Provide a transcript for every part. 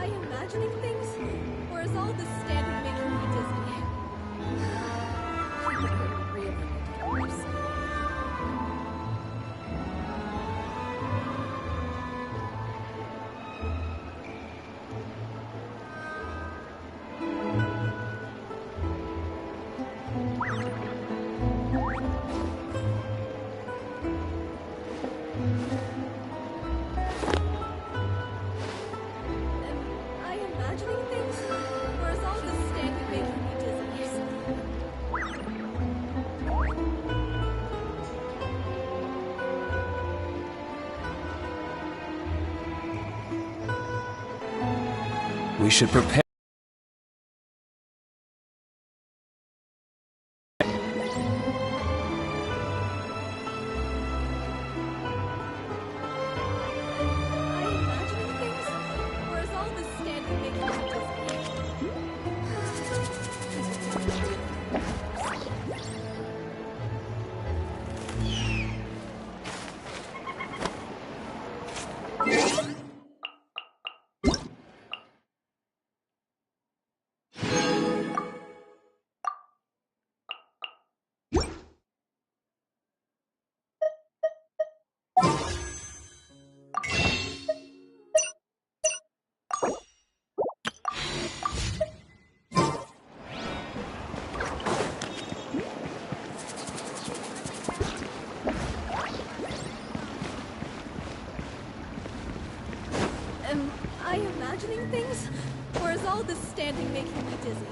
I imagining things? Or is all this standing making me dizzy? Really need to get worse. Am I imagining things? Or is all this standing making me dizzy? We should prepare. Am I imagining things? Or is all this standing making me dizzy? Am I imagining things? Or is all this standing making me dizzy?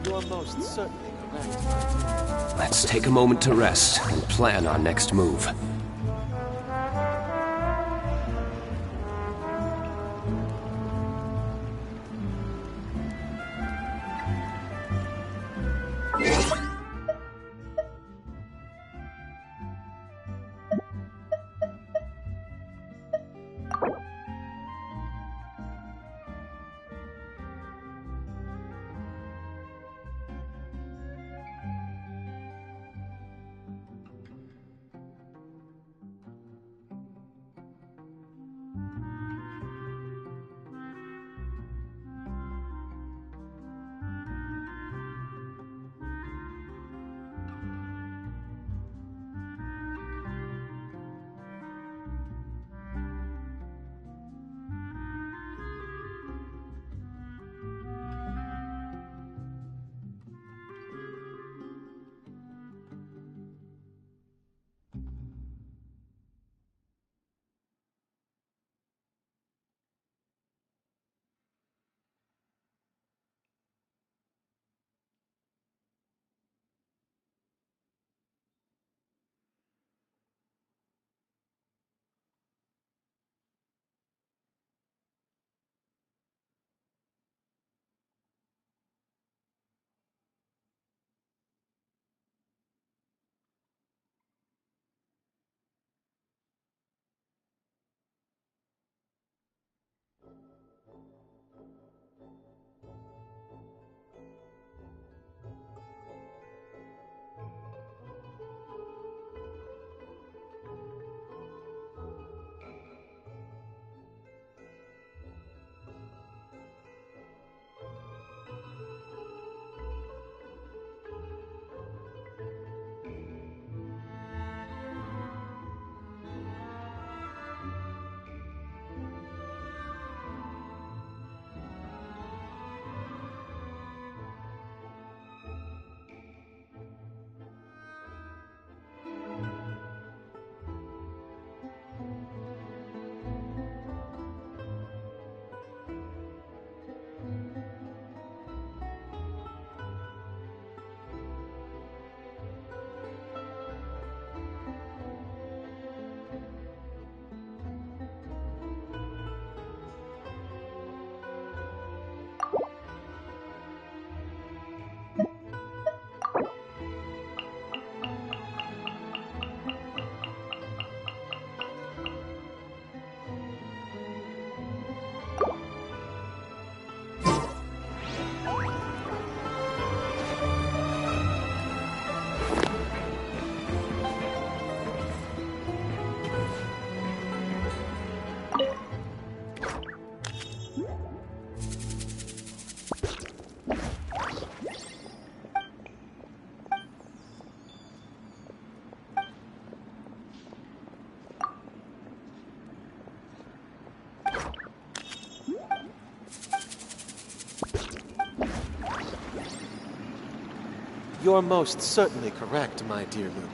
You're most certainly correct. Let's take a moment to rest and plan our next move. You're most certainly correct, my dear Luca.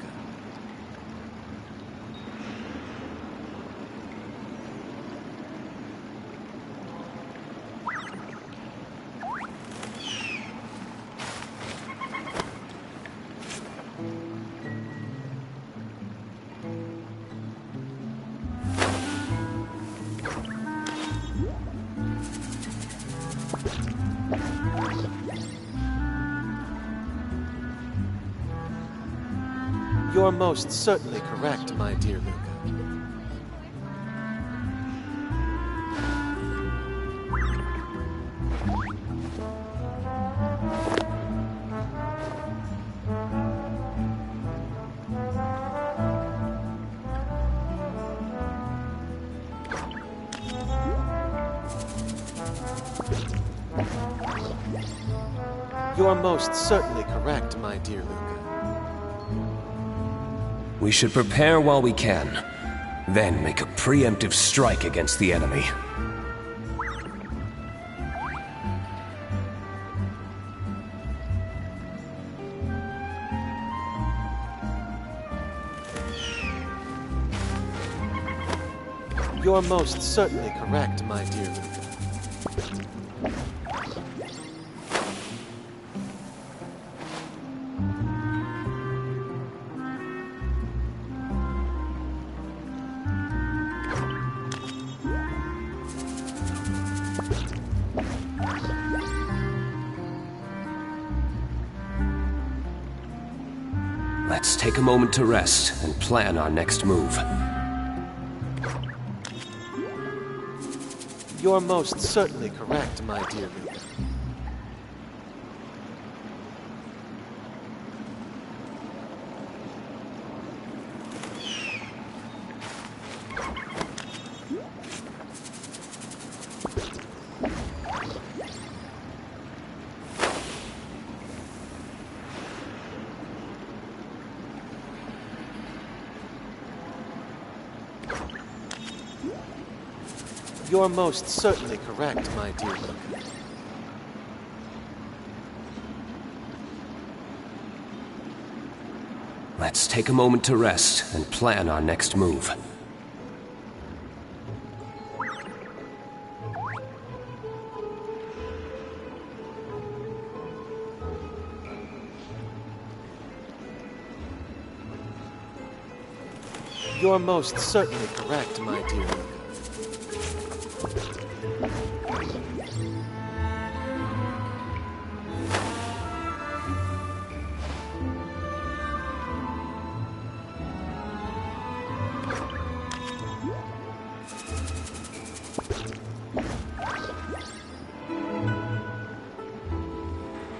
You're most certainly correct, my dear Luca. You're most certainly correct, my dear Luca. We should prepare while we can, then make a preemptive strike against the enemy. You're most certainly correct, my dear Luca. Let's take a moment to rest and plan our next move. You're most certainly correct, my dear Luca. You're most certainly correct, my dear Luca. Let's take a moment to rest and plan our next move. You're most certainly correct, my dear Luca.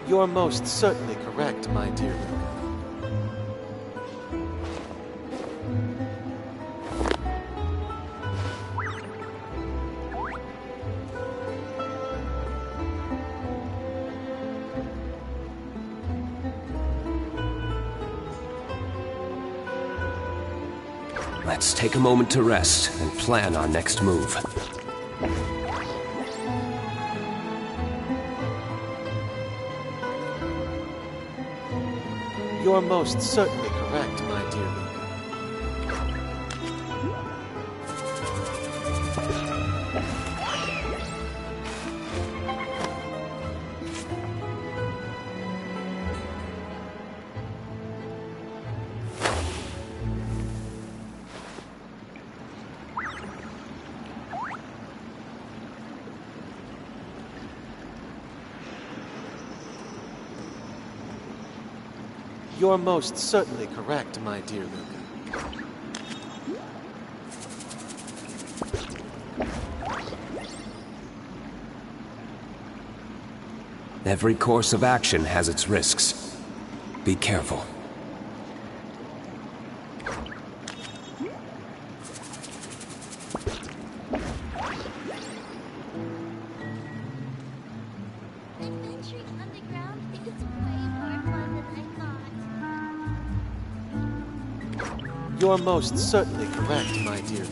You're most certainly correct, my dear Luca. Let's take a moment to rest and plan our next move. You're most certainly correct, my dear Luca. You're most certainly correct, my dear Luca. Every course of action has its risks. Be careful. Adventuring underground is way more fun than I thought. You're most certainly correct, my dear Luca.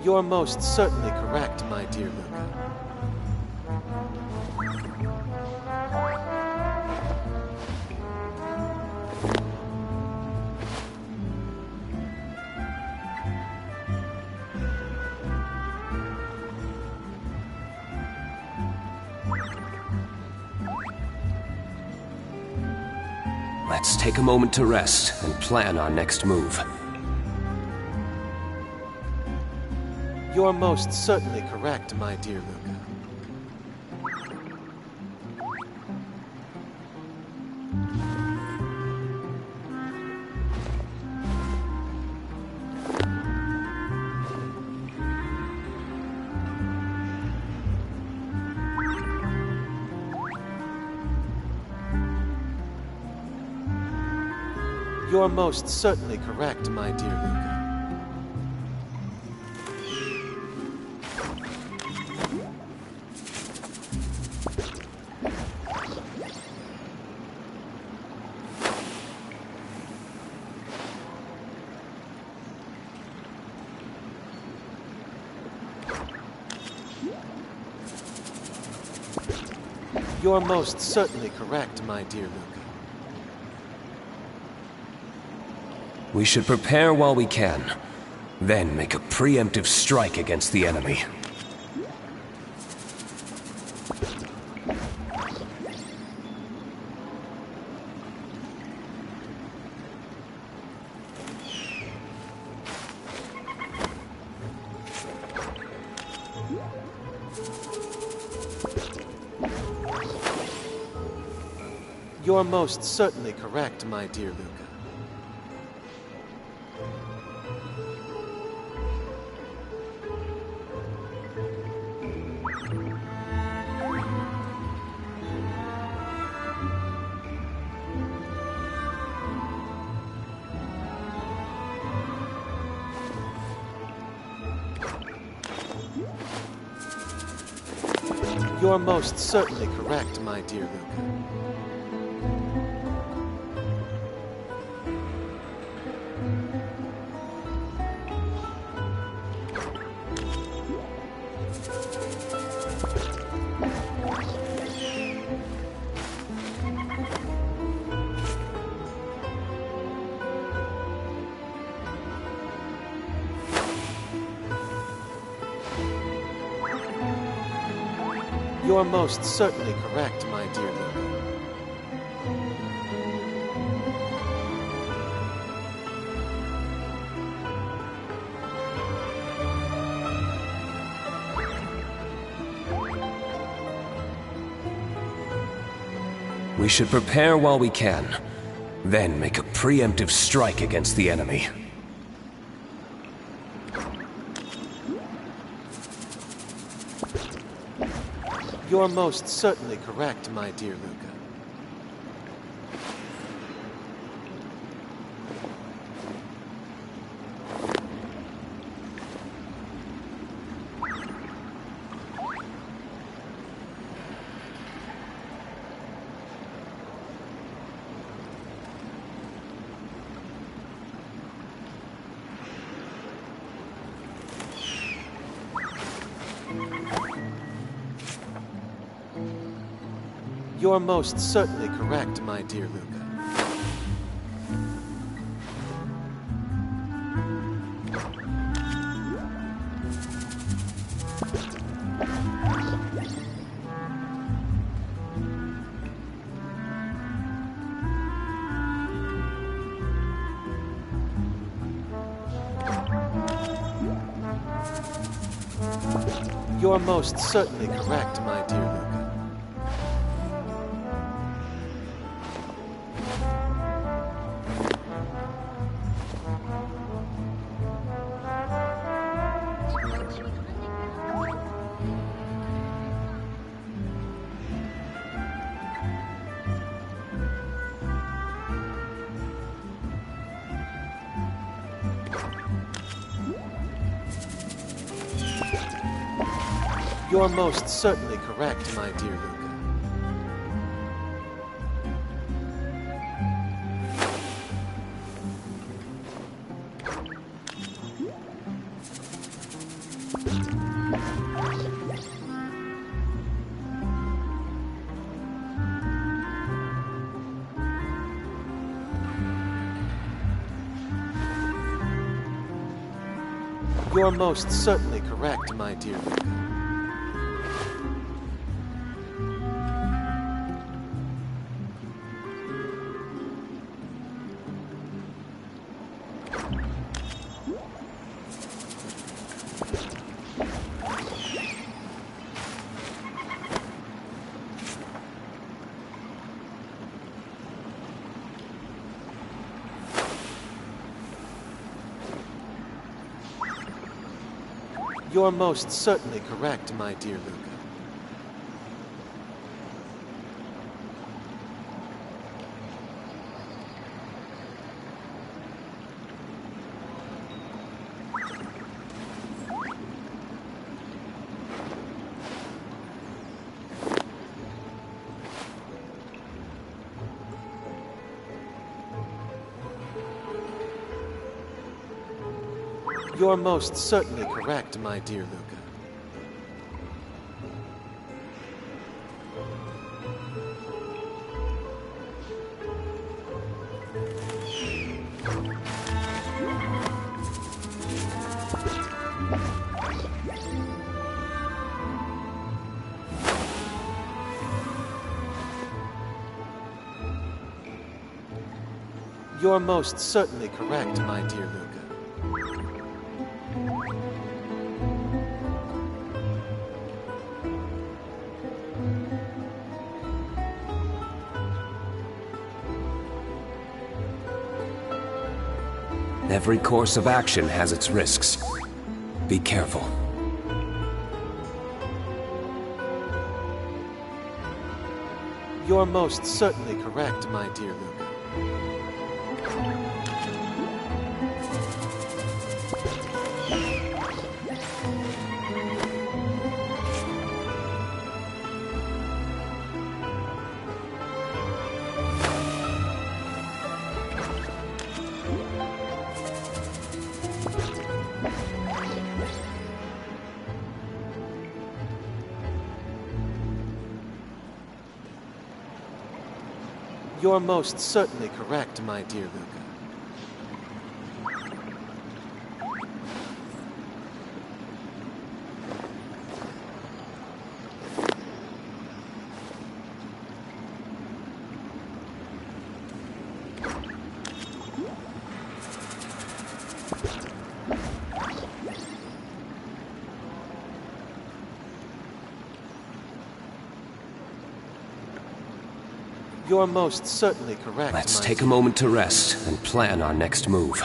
You're most certainly correct, my dear Luca. Let's take a moment to rest and plan our next move. You're most certainly correct, my dear Luca. You're most certainly correct, my dear Luca. You're most certainly correct, my dear Luca. We should prepare while we can, then make a preemptive strike against the enemy. You're most certainly correct, my dear Luca. You're most certainly correct, my dear Luca. You're most certainly correct, my dear Luca. We should prepare while we can, then make a preemptive strike against the enemy. You're most certainly correct, my dear Luca. You're most certainly correct, my dear Luca. You're most certainly correct, my dear Luca. You're most certainly correct, my dear Luca. You're most certainly correct, my dear Luca. You're most certainly correct, my dear Luca. You're most certainly correct, my dear Luca. You're most certainly correct, my dear Luca. Every course of action has its risks. Be careful. You're most certainly correct, my dear Luca. You're most certainly correct, my dear Luca. You're most certainly correct. Let's take a moment to rest and plan our next move.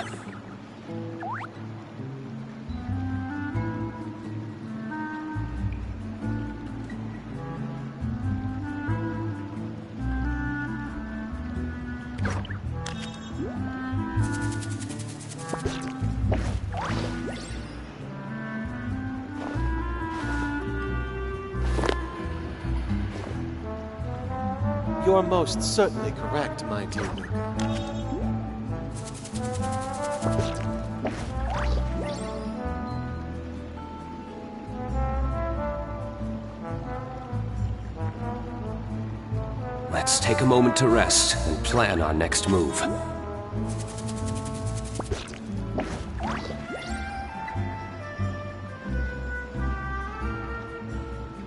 You're most certainly correct, my dear Luca. Let's take a moment to rest and plan our next move.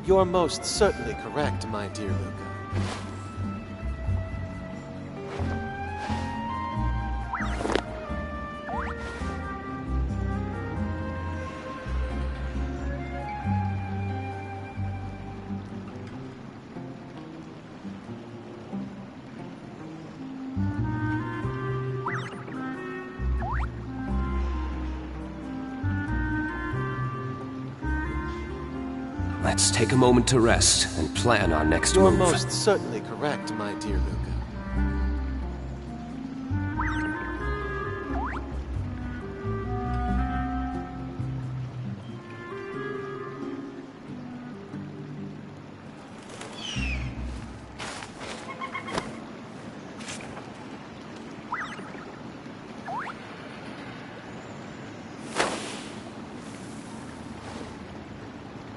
You're most certainly correct, my dear Luca. Let's take a moment to rest and plan our next You're move. most certainly correct, my dear Luca.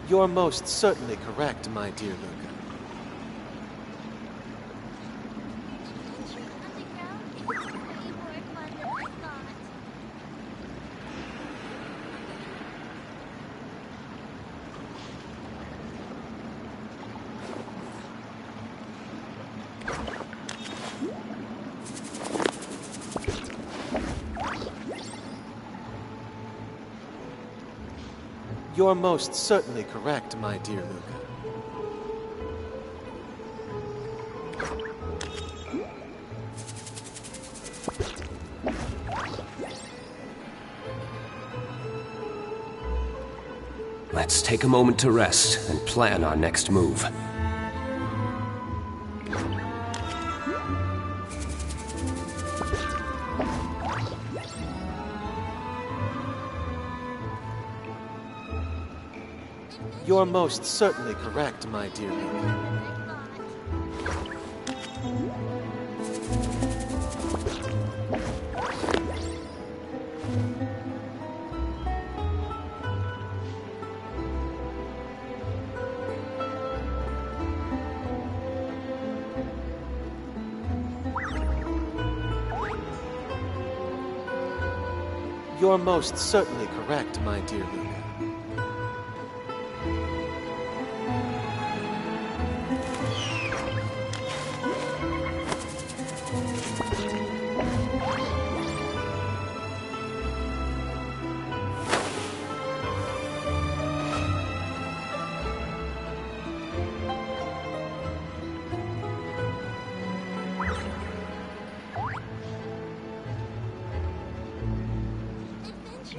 You're most certainly correct, my dear Luca. Genshin Underground is way more fun than I thought. You're most certainly correct, my dear Luca. Let's take a moment to rest and plan our next move. You're most certainly correct, my dear Luca. You're most certainly correct, my dear Luca.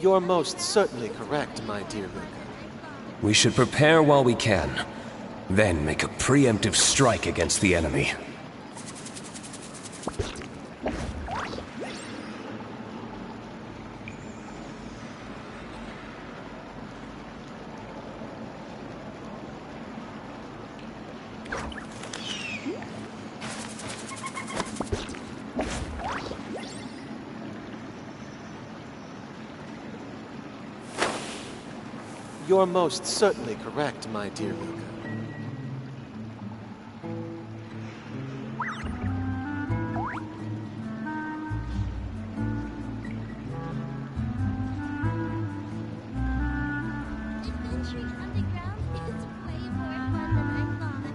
You're most certainly correct, my dear Luca. We should prepare while we can, then make a preemptive strike against the enemy. You're most certainly correct, my dear Luca. Adventuring underground is way more fun than I thought.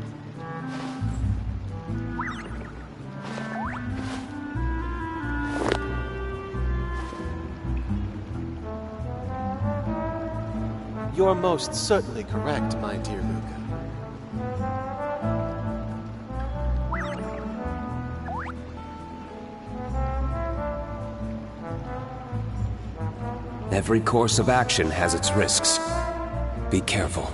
You're most certainly correct, my dear Luca. Every course of action has its risks. Be careful.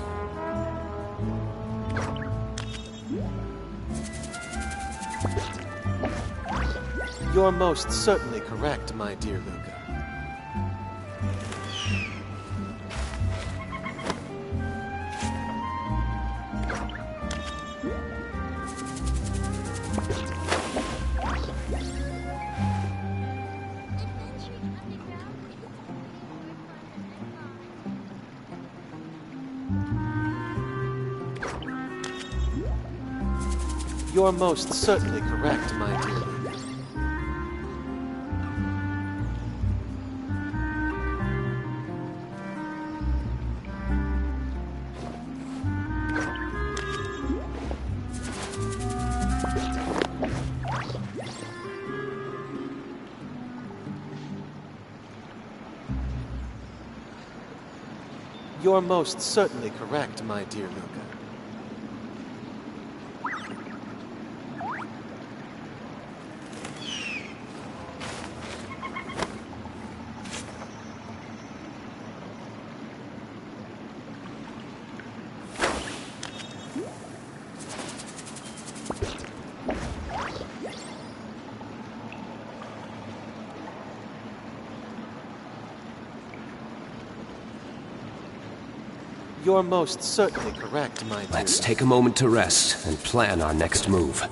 You're most certainly correct, my dear Luca. You're most certainly correct, my dear Luca. You're most certainly correct, my dear Luca. You're most certainly correct, my dear. Let's take a moment to rest and plan our next move.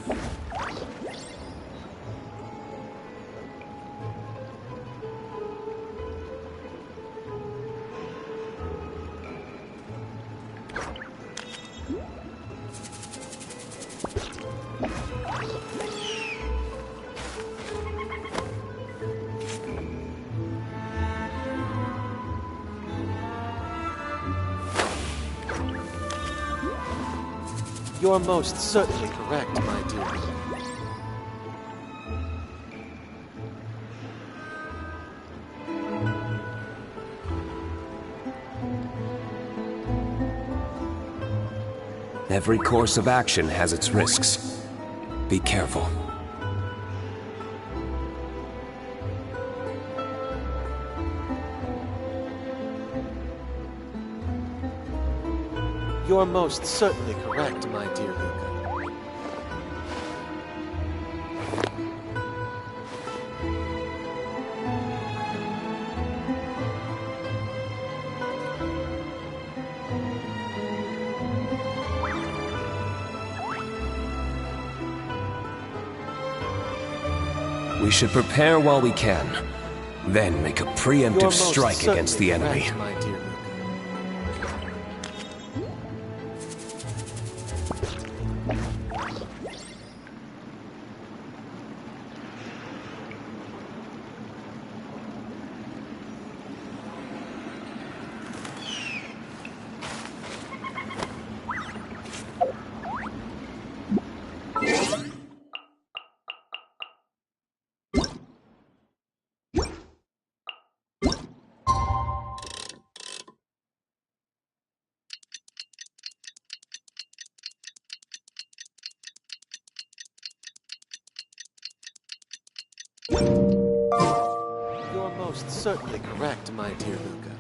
You're most certainly correct, my dear Luca. Every course of action has its risks. Be careful. You're most certainly correct, my dear Luca. We should prepare while we can, then make a You're preemptive most strike against the certainly enemy. correct, my dear Luca. You're most certainly correct, my dear Luca.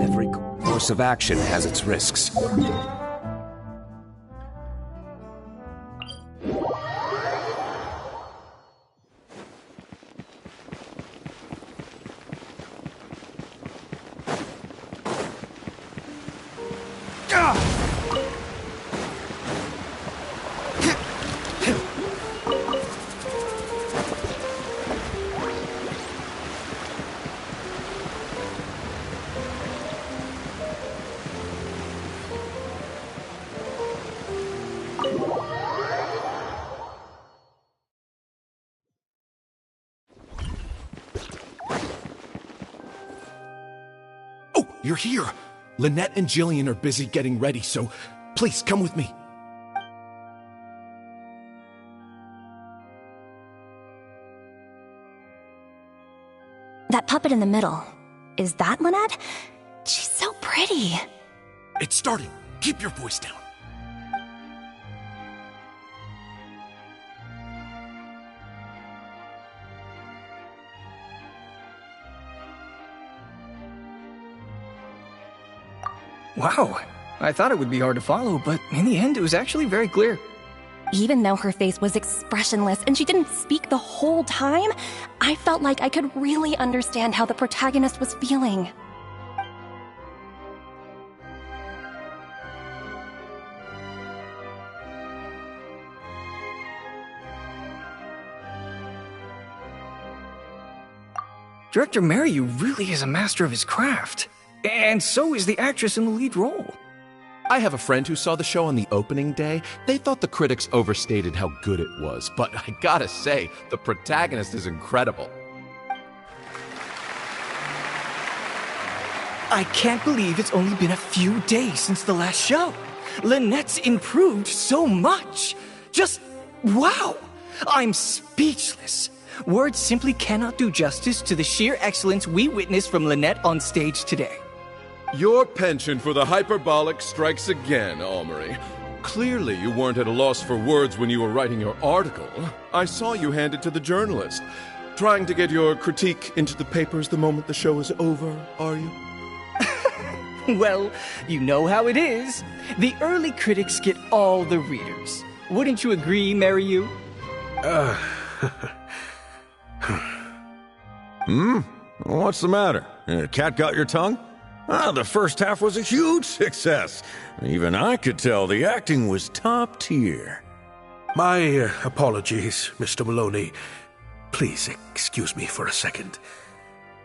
Every course of action has its risks. Oh, you're here! Lynette and Jillian are busy getting ready, so please come with me. That puppet in the middle, is that Lynette? She's so pretty. It's starting. Keep your voice down. Wow, I thought it would be hard to follow, but in the end it was actually very clear. Even though her face was expressionless and she didn't speak the whole time, I felt like I could really understand how the protagonist was feeling. Director Mariu really is a master of his craft. And so is the actress in the lead role. I have a friend who saw the show on the opening day. They thought the critics overstated how good it was, but I gotta say, the protagonist is incredible. I can't believe it's only been a few days since the last show. Lynette's improved so much. Just wow! I'm speechless. Words simply cannot do justice to the sheer excellence we witnessed from Lynette on stage today. Your penchant for the hyperbolic strikes again, Almery. Clearly you weren't at a loss for words when you were writing your article. I saw you hand it to the journalist. Trying to get your critique into the papers the moment the show is over, are you? Well, you know how it is. The early critics get all the readers. Wouldn't you agree, Mariu? What's the matter? Cat got your tongue? The first half was a huge success. Even I could tell the acting was top tier. My apologies, Mr. Maloney. Please excuse me for a second.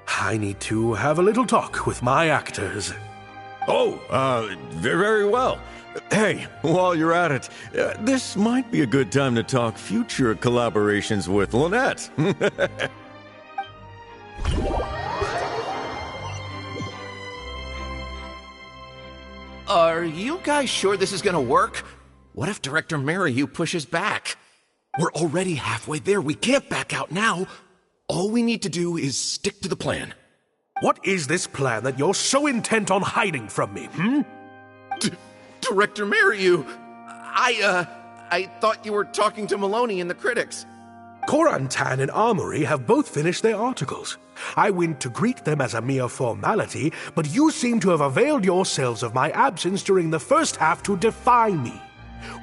I need to have a little talk with my actors. Oh, very well. Hey, while you're at it, this might be a good time to talk future collaborations with Lynette. Are you guys sure this is gonna work? What if Director Mariyu pushes back? We're already halfway there. We can't back out now. All we need to do is stick to the plan. What is this plan that you're so intent on hiding from me, Director Mariyu, I thought you were talking to Maloney and the critics. Korantan and Armory have both finished their articles. I went to greet them as a mere formality, but you seem to have availed yourselves of my absence during the first half to defy me.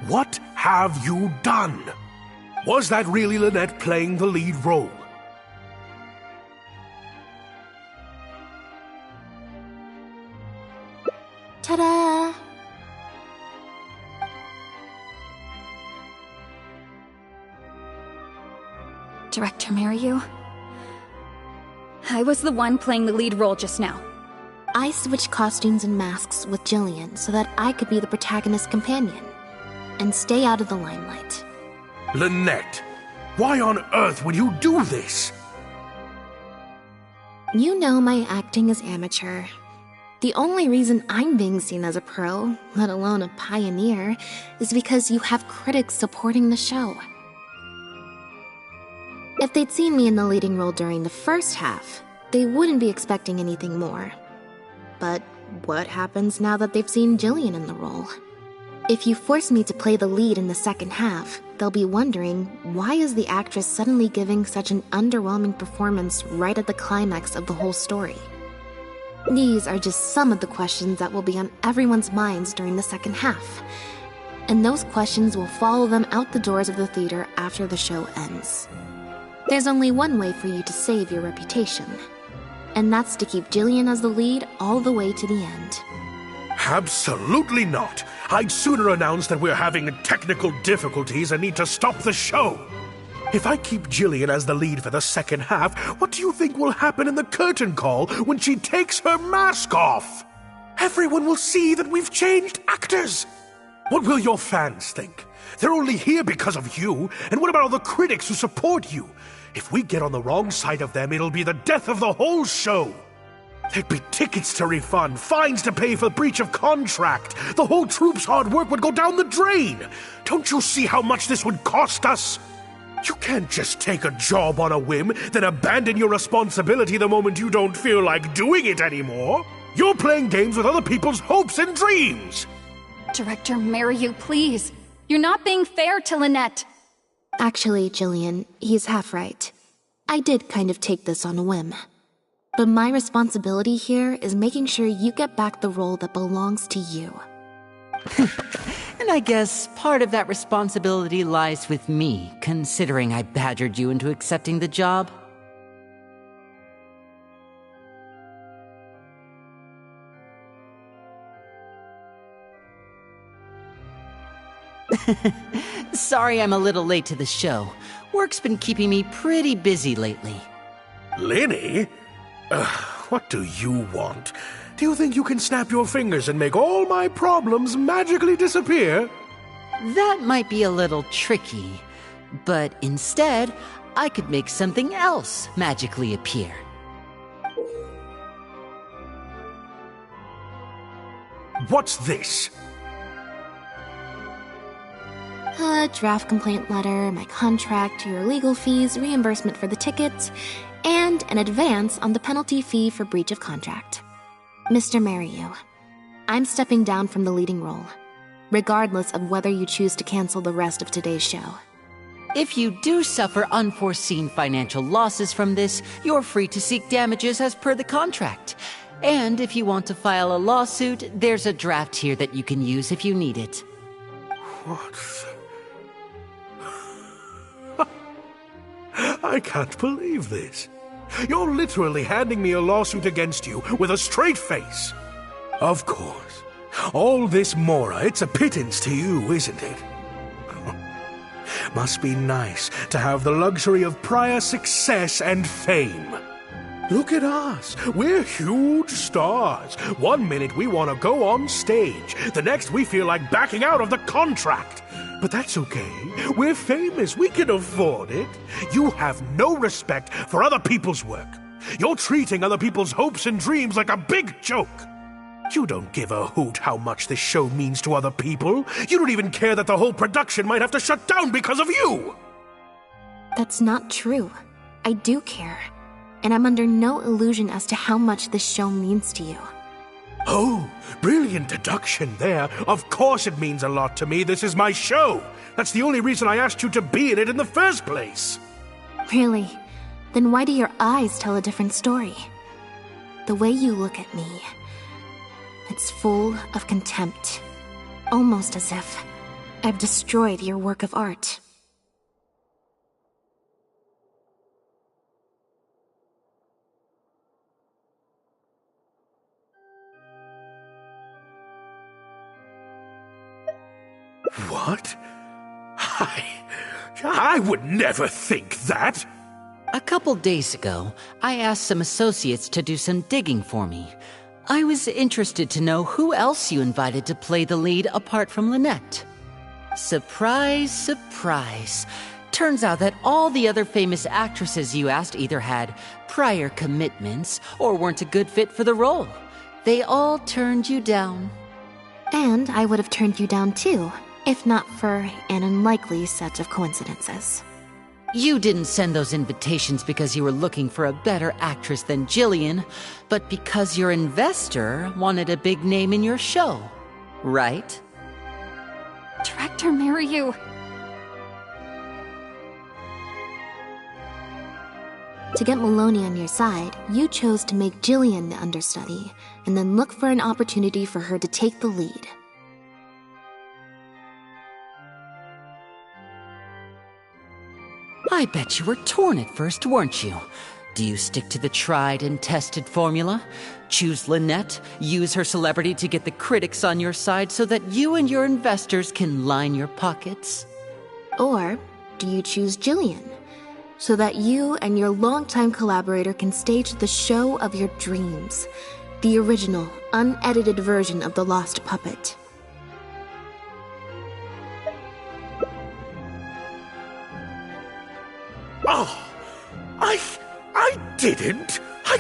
What have you done? Was that really Lynette playing the lead role? Ta-da! Director Mariyu? I was the one playing the lead role just now. I switched costumes and masks with Jillian so that I could be the protagonist's companion and stay out of the limelight. Lynette, why on earth would you do this? You know my acting is amateur. The only reason I'm being seen as a pro, let alone a pioneer, is because you have critics supporting the show. If they'd seen me in the leading role during the first half, they wouldn't be expecting anything more. But what happens now that they've seen Jillian in the role? If you force me to play the lead in the second half, they'll be wondering, why is the actress suddenly giving such an underwhelming performance right at the climax of the whole story? These are just some of the questions that will be on everyone's minds during the second half. And those questions will follow them out the doors of the theater after the show ends. There's only one way for you to save your reputation, and that's to keep Jillian as the lead all the way to the end. Absolutely not! I'd sooner announce that we're having technical difficulties and need to stop the show. If I keep Jillian as the lead for the second half, what do you think will happen in the curtain call when she takes her mask off? Everyone will see that we've changed actors. What will your fans think? They're only here because of you, and what about all the critics who support you? If we get on the wrong side of them, it'll be the death of the whole show. There'd be tickets to refund, fines to pay for breach of contract. The whole troupe's hard work would go down the drain. Don't you see how much this would cost us? You can't just take a job on a whim, then abandon your responsibility the moment you don't feel like doing it anymore. You're playing games with other people's hopes and dreams. Director Mariyu, please. You're not being fair to Lynette. Actually, Jillian, he's half right. I did kind of take this on a whim. But my responsibility here is making sure you get back the role that belongs to you. And I guess part of that responsibility lies with me, considering I badgered you into accepting the job. Sorry I'm a little late to the show. Work's been keeping me pretty busy lately. Lenny? What do you want? Do you think you can snap your fingers and make all my problems magically disappear? That might be a little tricky, but instead, I could make something else magically appear. What's this? A draft complaint letter, my contract, your legal fees, reimbursement for the tickets, and an advance on the penalty fee for breach of contract. Mr. Mariyu, I'm stepping down from the leading role, regardless of whether you choose to cancel the rest of today's show. If you do suffer unforeseen financial losses from this, you're free to seek damages as per the contract. And if you want to file a lawsuit, there's a draft here that you can use if you need it. What I can't believe this. You're literally handing me a lawsuit against you with a straight face. Of course. All this Mora, it's a pittance to you, isn't it? Must be nice to have the luxury of prior success and fame. Look at us. We're huge stars. One minute we want to go on stage. The next we feel like backing out of the contract. But that's okay. We're famous. We can afford it. You have no respect for other people's work. You're treating other people's hopes and dreams like a big joke. You don't give a hoot how much this show means to other people. You don't even care that the whole production might have to shut down because of you. That's not true. I do care. And I'm under no illusion as to how much this show means to you. Oh, brilliant deduction there. Of course it means a lot to me. This is my show. That's the only reason I asked you to be in it in the first place. Really? Then why do your eyes tell a different story? The way you look at me, it's full of contempt. Almost as if I've destroyed your work of art. What? I would never think that. A couple days ago, I asked some associates to do some digging for me. I was interested to know who else you invited to play the lead apart from Lynette. Surprise, surprise. Turns out that all the other famous actresses you asked either had prior commitments or weren't a good fit for the role. They all turned you down. And I would have turned you down too, if not for an unlikely set of coincidences. You didn't send those invitations because you were looking for a better actress than Jillian, but because your investor wanted a big name in your show, right? Director Mariyu. To get Maloney on your side, you chose to make Jillian the understudy, and then look for an opportunity for her to take the lead. I bet you were torn at first, weren't you? Do you stick to the tried and tested formula? Choose Lynette, use her celebrity to get the critics on your side so that you and your investors can line your pockets? Or do you choose Jillian, so that you and your longtime collaborator can stage the show of your dreams, the original, unedited version of The Lost Puppet? Oh, I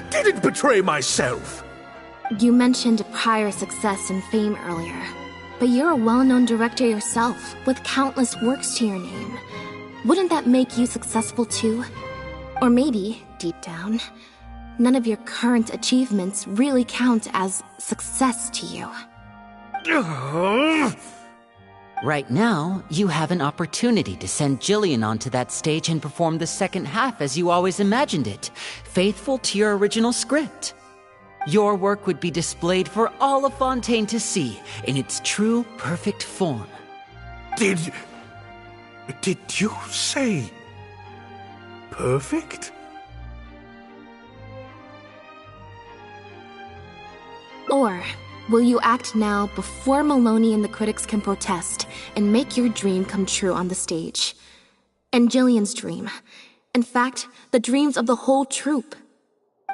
didn't betray myself. You mentioned prior success and fame earlier, but you're a well-known director yourself, with countless works to your name. Wouldn't that make you successful too? Or maybe, deep down, none of your current achievements really count as success to you. Right now, you have an opportunity to send Jillian onto that stage and perform the second half as you always imagined it, faithful to your original script. Your work would be displayed for all of Fontaine to see in its true, perfect form. Did you say perfect? Or will you act now before Maloney and the critics can protest and make your dream come true on the stage? And Jillian's dream. In fact, the dreams of the whole troupe.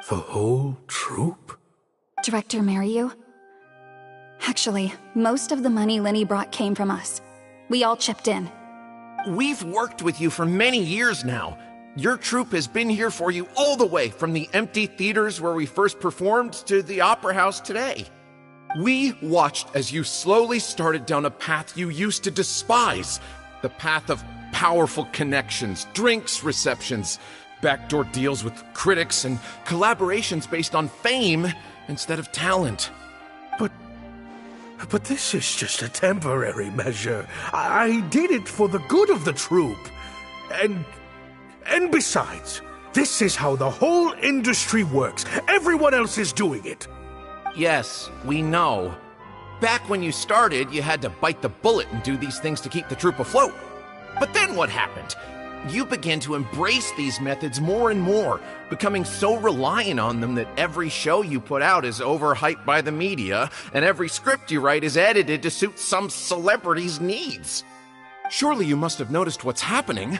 The whole troupe? Director Mariyu. Actually, most of the money Lenny brought came from us. We all chipped in. We've worked with you for many years now. Your troupe has been here for you all the way from the empty theaters where we first performed to the Opera House today. We watched as you slowly started down a path you used to despise. The path of powerful connections, drinks receptions, backdoor deals with critics, and collaborations based on fame instead of talent. But this is just a temporary measure. I did it for the good of the troupe. And besides, this is how the whole industry works. Everyone else is doing it. Yes, we know. Back when you started, you had to bite the bullet and do these things to keep the troupe afloat. But then what happened? You began to embrace these methods more and more, becoming so reliant on them that every show you put out is overhyped by the media, and every script you write is edited to suit some celebrity's needs. Surely you must have noticed what's happening.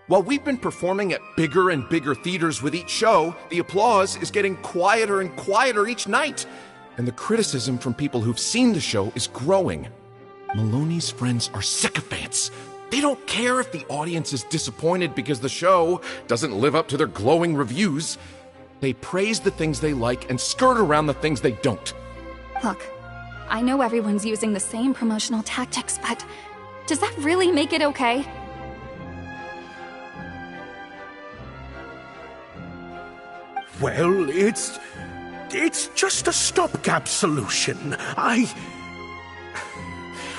While we've been performing at bigger and bigger theaters with each show, the applause is getting quieter and quieter each night. And the criticism from people who've seen the show is growing. Maloney's friends are sycophants. They don't care if the audience is disappointed because the show doesn't live up to their glowing reviews. They praise the things they like and skirt around the things they don't. Look, I know everyone's using the same promotional tactics, but does that really make it okay? Well, it's just a stopgap solution.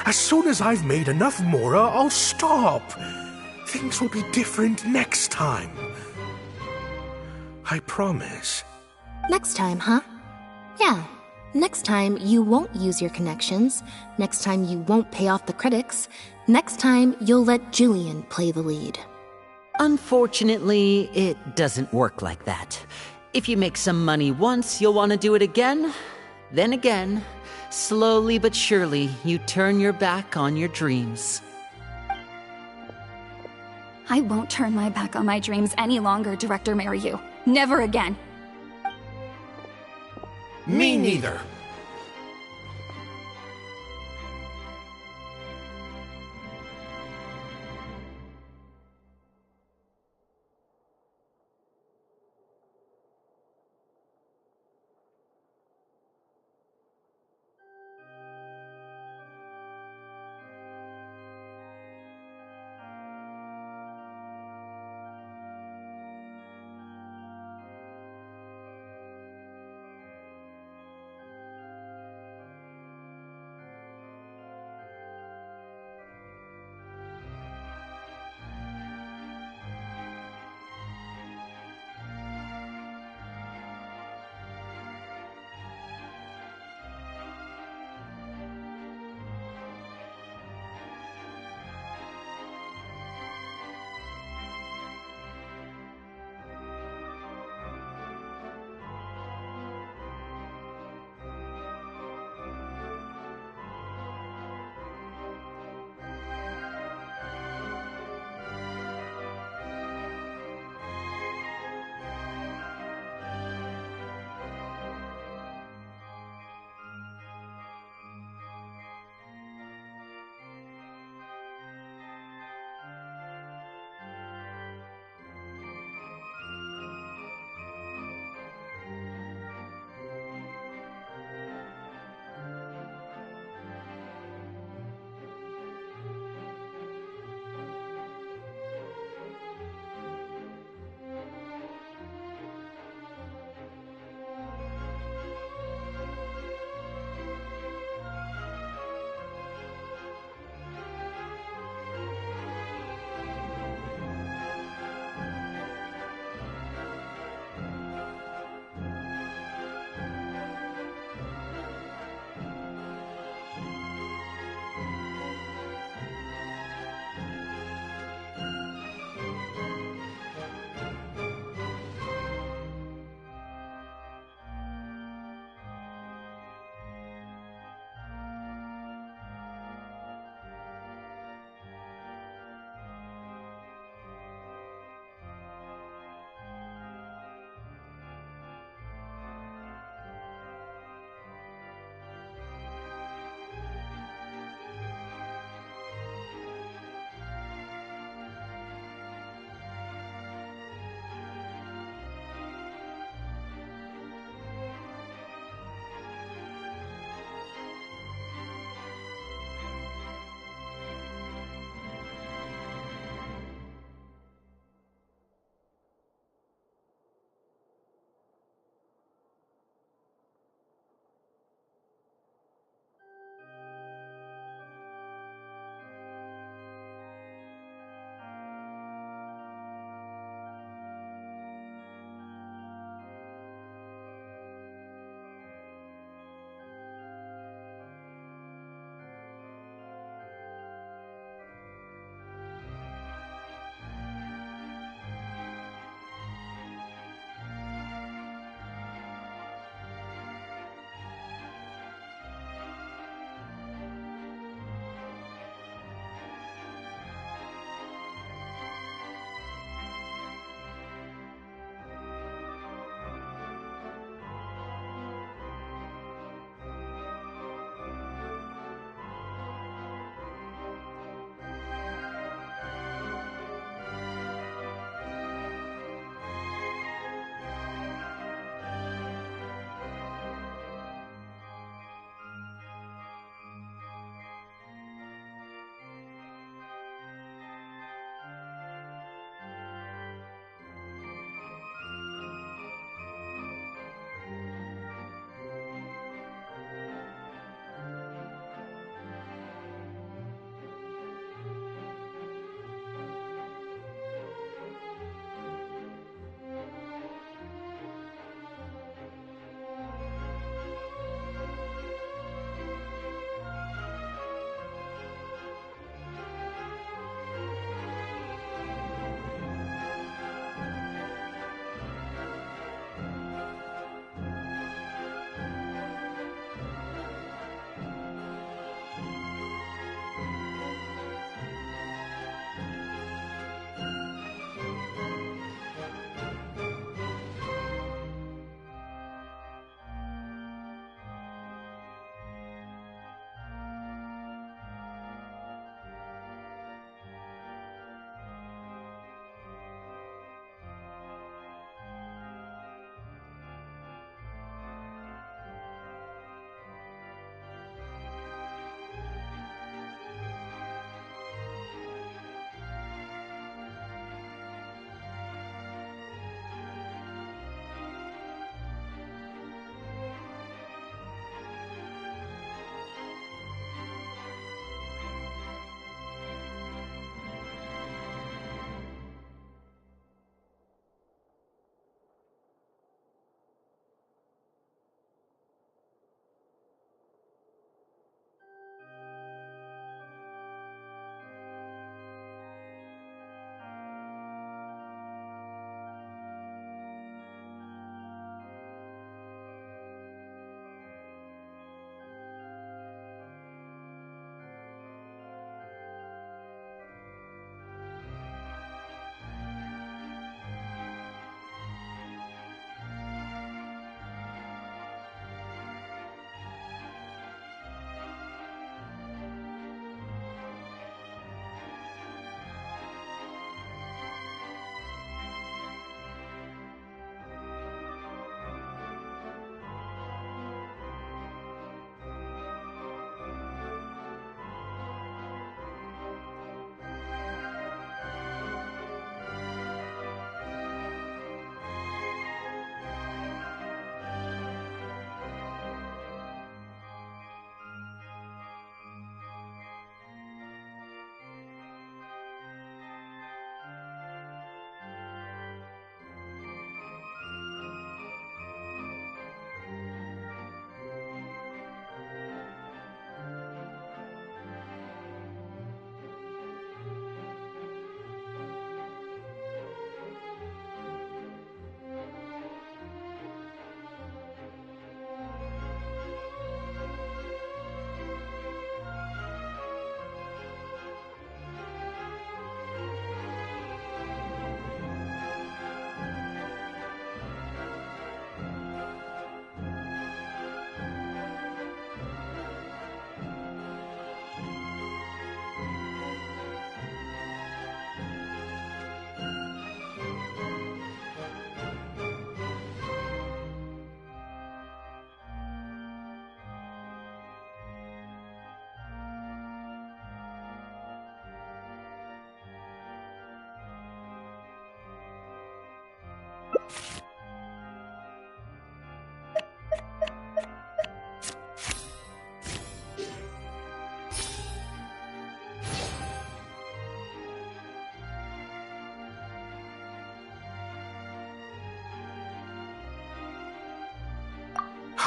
As soon as I've made enough Mora, I'll stop. Things will be different next time. I promise. Next time, huh? Yeah. Next time, you won't use your connections. Next time, you won't pay off the critics. Next time, you'll let Julian play the lead. Unfortunately, it doesn't work like that. If you make some money once, you'll want to do it again, then again. Slowly but surely, you turn your back on your dreams. I won't turn my back on my dreams any longer, Director Mariyu. Never again. Me neither.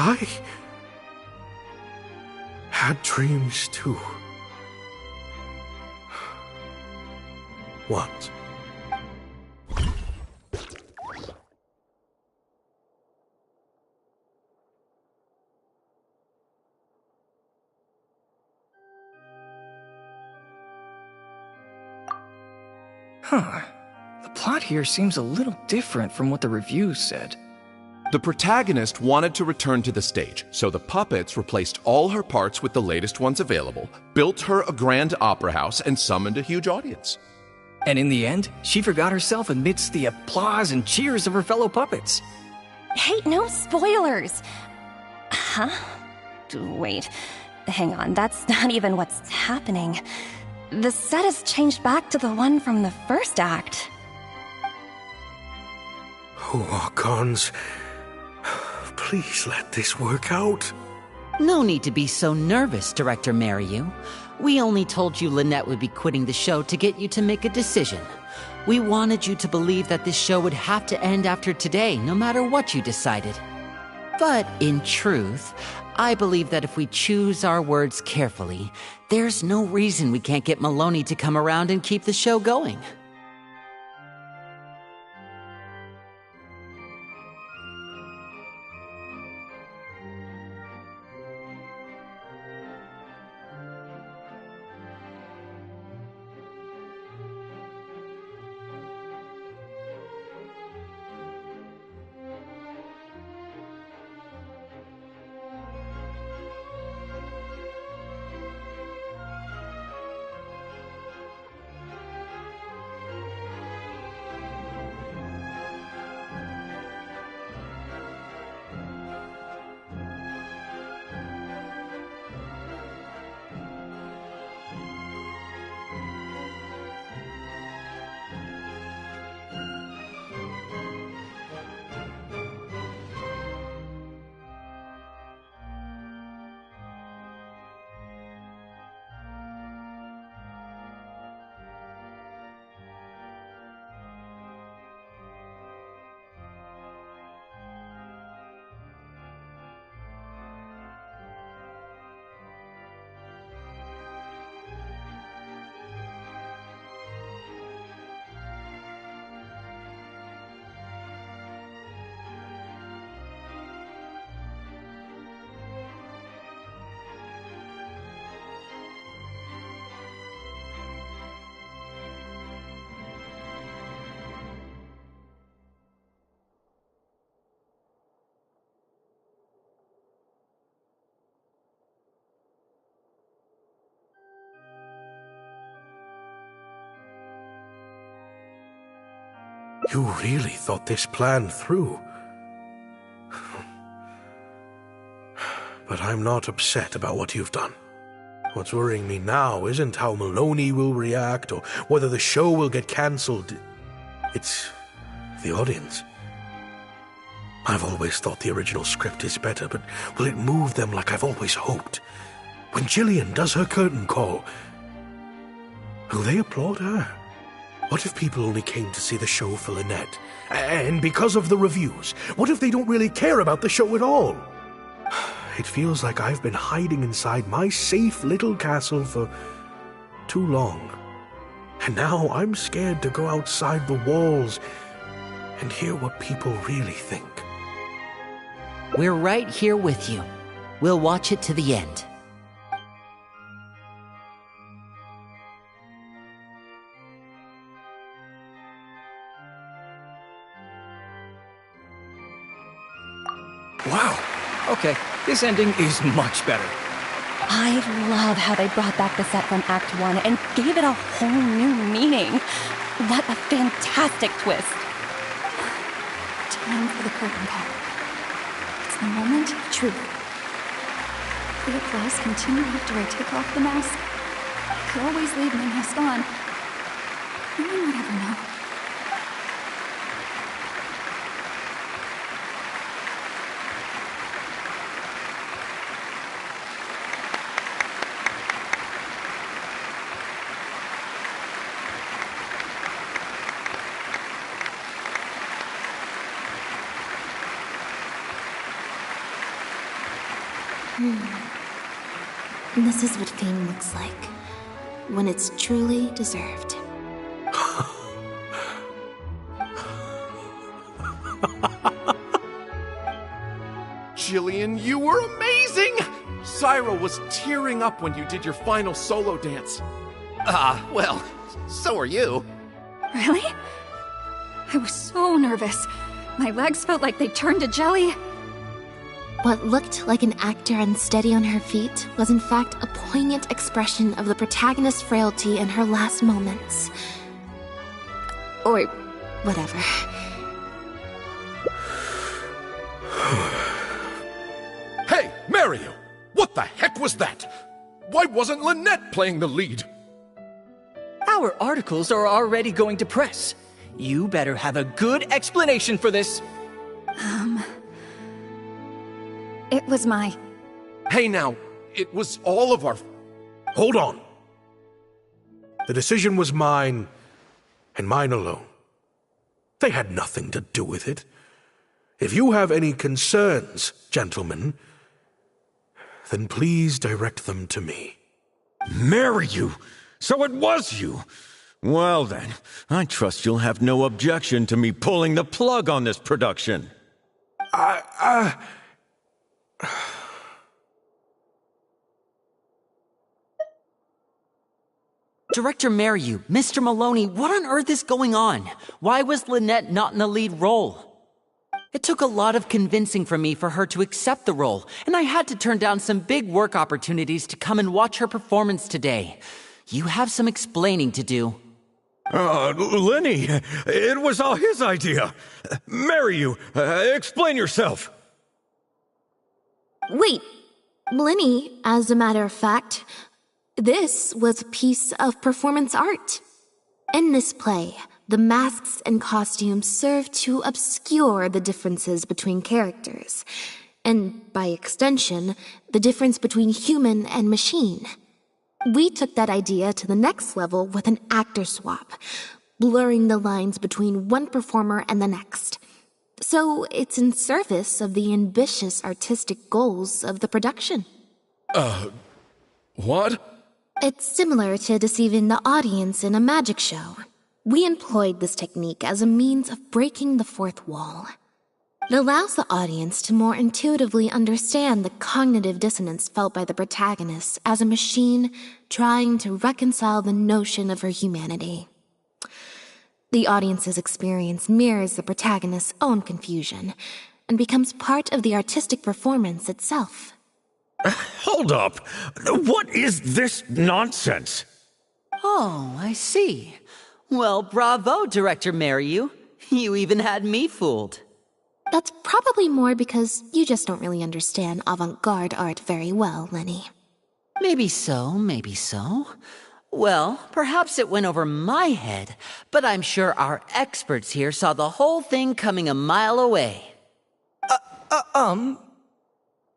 I had dreams too. What? Huh. The plot here seems a little different from what the reviews said. The protagonist wanted to return to the stage, so the puppets replaced all her parts with the latest ones available, built her a grand opera house, and summoned a huge audience. And in the end, she forgot herself amidst the applause and cheers of her fellow puppets. Hey, no spoilers! Huh? Wait, hang on, that's not even what's happening. The set has changed back to the one from the first act. Oh, Archons. Please let this work out. No need to be so nervous, Director Mariu. We only told you Lynette would be quitting the show to get you to make a decision. We wanted you to believe that this show would have to end after today, no matter what you decided. But in truth, I believe that if we choose our words carefully, there's no reason we can't get Maloney to come around and keep the show going. You really thought this plan through. But I'm not upset about what you've done. What's worrying me now isn't how Maloney will react or whether the show will get cancelled. It's the audience. I've always thought the original script is better, but will it move them like I've always hoped? When Jillian does her curtain call, will they applaud her? What if people only came to see the show for Lynette? And because of the reviews, what if they don't really care about the show at all? It feels like I've been hiding inside my safe little castle for too long. And now I'm scared to go outside the walls and hear what people really think. We're right here with you. We'll watch it to the end. Wow. Okay, this ending is much better. I love how they brought back the set from Act 1 and gave it a whole new meaning. What a fantastic twist. Time for the curtain call. It's the moment of truth. The applause continue after I take off the mask. I could always leave my mask on. No one would ever know. This is what fame looks like, when it's truly deserved. Jillian, you were amazing! Syra was tearing up when you did your final solo dance. Well, so are you. Really? I was so nervous. My legs felt like they turned to jelly. What looked like an actor unsteady on her feet was in fact a poignant expression of the protagonist's frailty in her last moments. Or whatever. Hey, Mario! What the heck was that? Why wasn't Lynette playing the lead? Our articles are already going to press. You better have a good explanation for this. It was my... Hey now, it was all of our... Hold on. The decision was mine, and mine alone. They had nothing to do with it. If you have any concerns, gentlemen, then please direct them to me. Marry you? So it was you? Well then, I trust you'll have no objection to me pulling the plug on this production. Director Mariu, Mr. Maloney, what on earth is going on? Why was Lynette not in the lead role? It took a lot of convincing from me for her to accept the role, and I had to turn down some big work opportunities to come and watch her performance today. You have some explaining to do. Lenny, it was all his idea. Mariu, explain yourself. Wait, Linny, as a matter of fact, this was a piece of performance art. In this play, the masks and costumes serve to obscure the differences between characters, and by extension, the difference between human and machine. We took that idea to the next level with an actor swap, blurring the lines between one performer and the next. So it's in service of the ambitious artistic goals of the production. What? It's similar to deceiving the audience in a magic show. We employed this technique as a means of breaking the fourth wall. It allows the audience to more intuitively understand the cognitive dissonance felt by the protagonist as a machine trying to reconcile the notion of her humanity. The audience's experience mirrors the protagonist's own confusion and becomes part of the artistic performance itself. Hold up. What is this nonsense? Oh, I see. Well, bravo, Director Mariu. You even had me fooled. That's probably more because you just don't really understand avant-garde art very well, Lenny. Maybe so, maybe so. Well, perhaps it went over my head, but I'm sure our experts here saw the whole thing coming a mile away.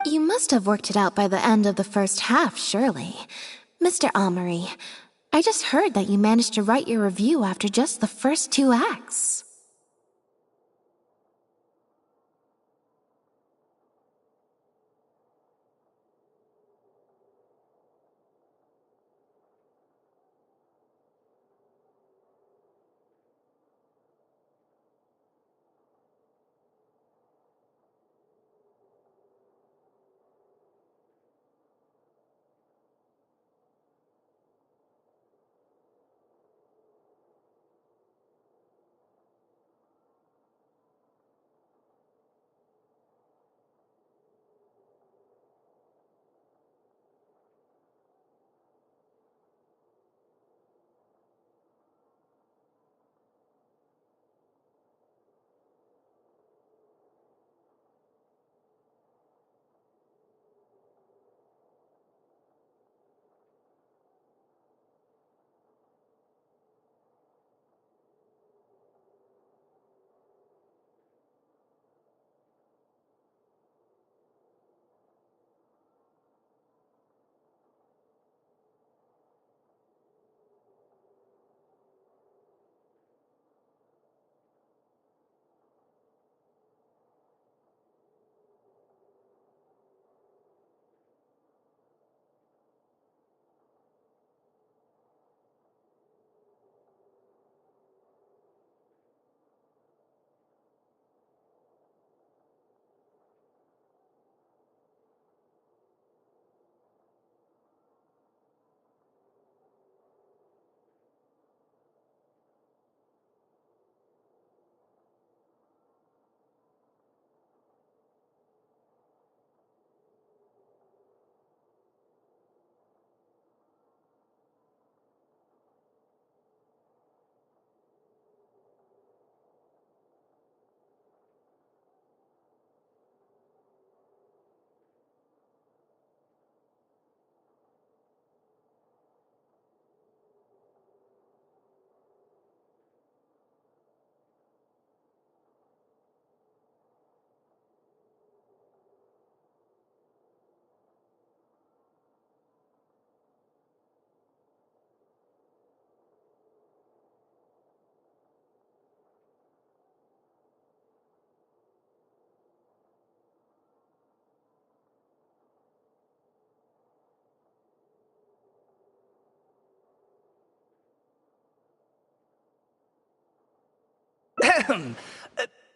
You must have worked it out by the end of the first half, surely. Mr. Amory, I just heard that you managed to write your review after just the first 2 acts.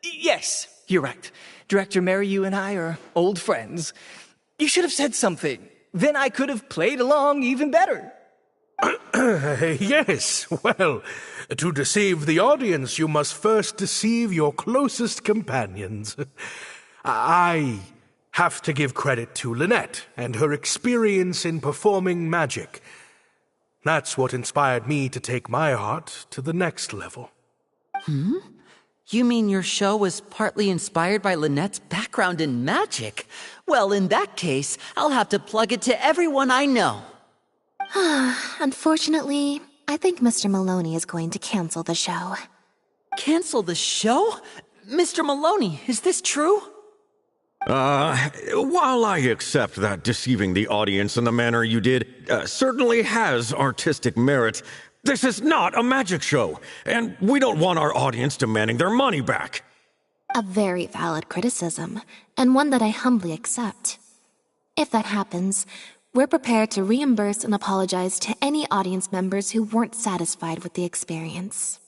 Yes, you're right. Director Mary, you and I are old friends. You should have said something. Then I could have played along even better. Yes, well, to deceive the audience, you must first deceive your closest companions. I have to give credit to Lynette and her experience in performing magic. That's what inspired me to take my art to the next level. You mean your show was partly inspired by Lynette's background in magic? Well, in that case, I'll have to plug it to everyone I know. Unfortunately, I think Mr. Maloney is going to cancel the show. Cancel the show? Mr. Maloney, is this true? While I accept that deceiving the audience in the manner you did certainly has artistic merit, this is not a magic show, and we don't want our audience demanding their money back. A very valid criticism, and one that I humbly accept. If that happens, we're prepared to reimburse and apologize to any audience members who weren't satisfied with the experience.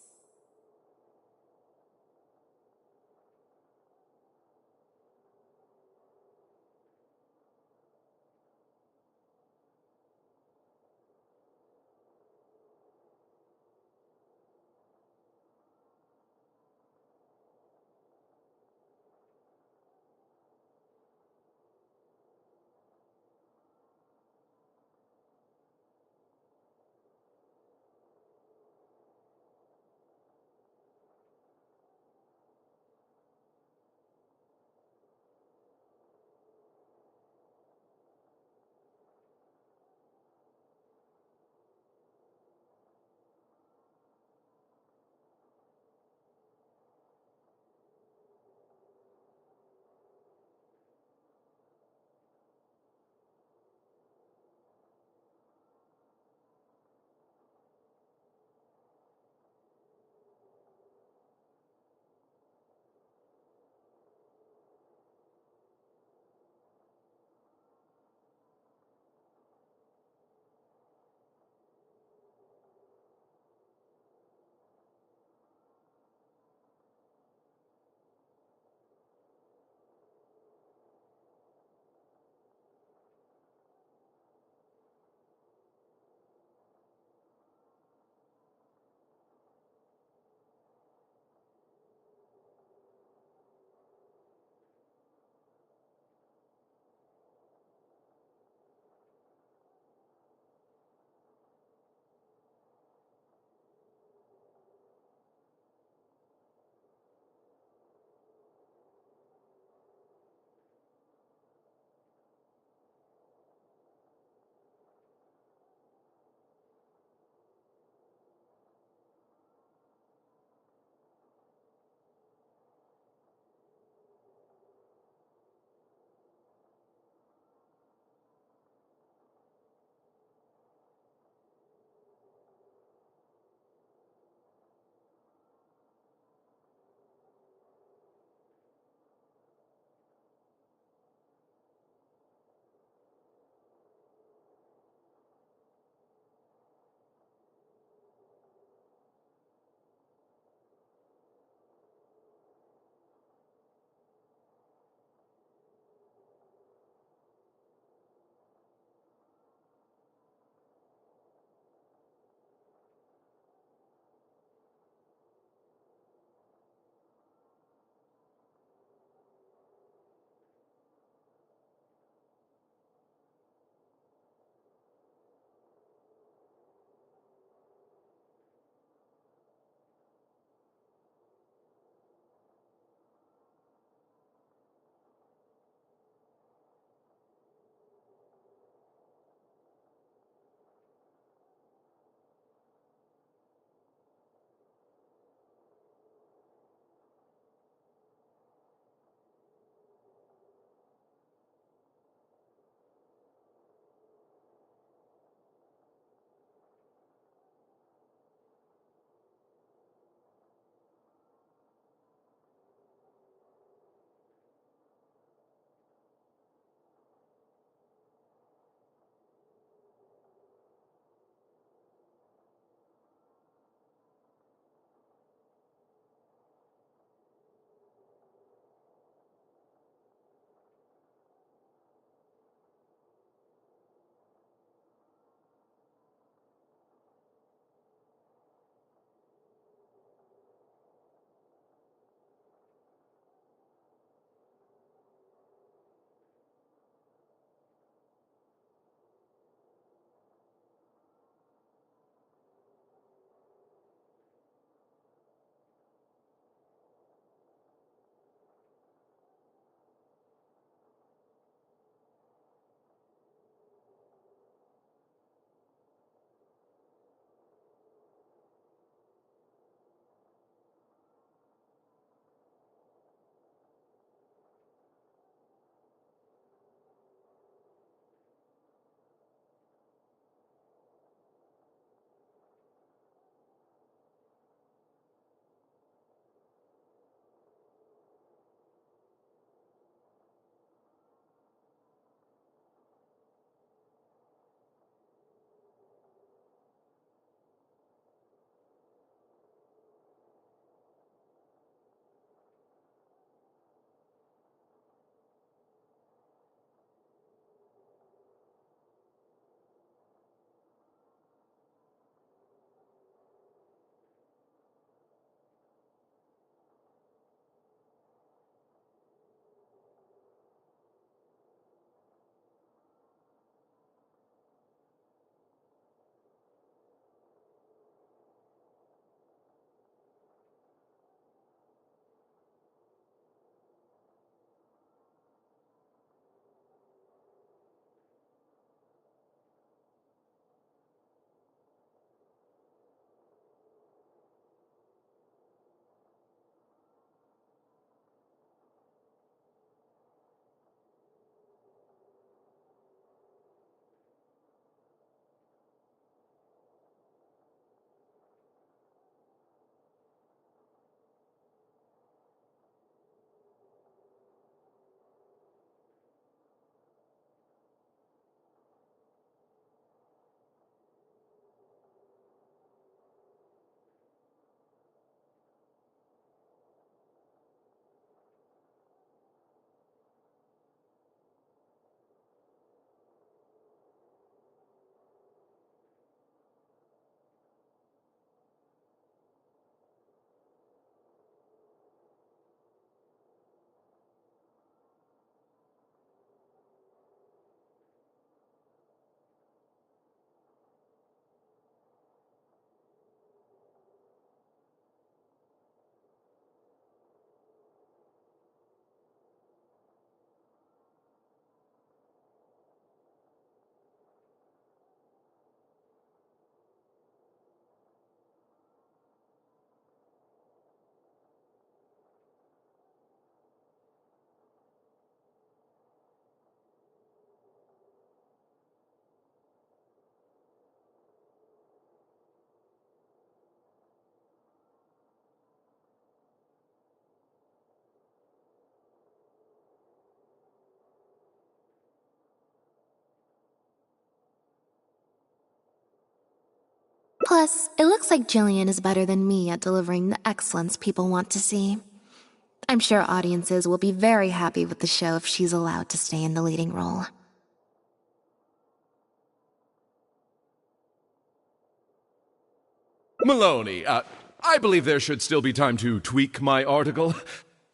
Plus, it looks like Jillian is better than me at delivering the excellence people want to see. I'm sure audiences will be very happy with the show if she's allowed to stay in the leading role. Maloney, I believe there should still be time to tweak my article.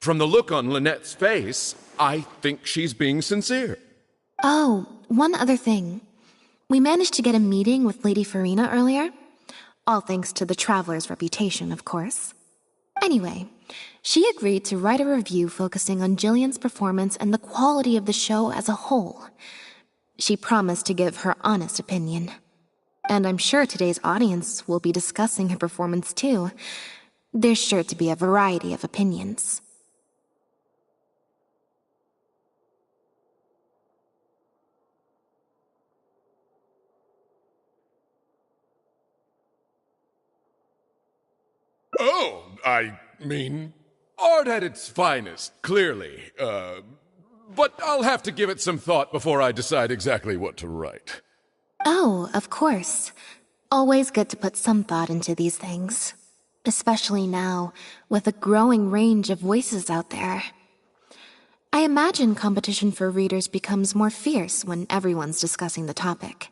From the look on Lynette's face, I think she's being sincere. Oh, one other thing. We managed to get a meeting with Lady Farina earlier. All thanks to the Traveler's reputation, of course. Anyway, she agreed to write a review focusing on Jillian's performance and the quality of the show as a whole. She promised to give her honest opinion. And I'm sure today's audience will be discussing her performance too. There's sure to be a variety of opinions. Oh, I mean, art at its finest, clearly. But I'll have to give it some thought before I decide exactly what to write. Oh, of course. Always good to put some thought into these things. Especially now, with a growing range of voices out there. I imagine competition for readers becomes more fierce when everyone's discussing the topic.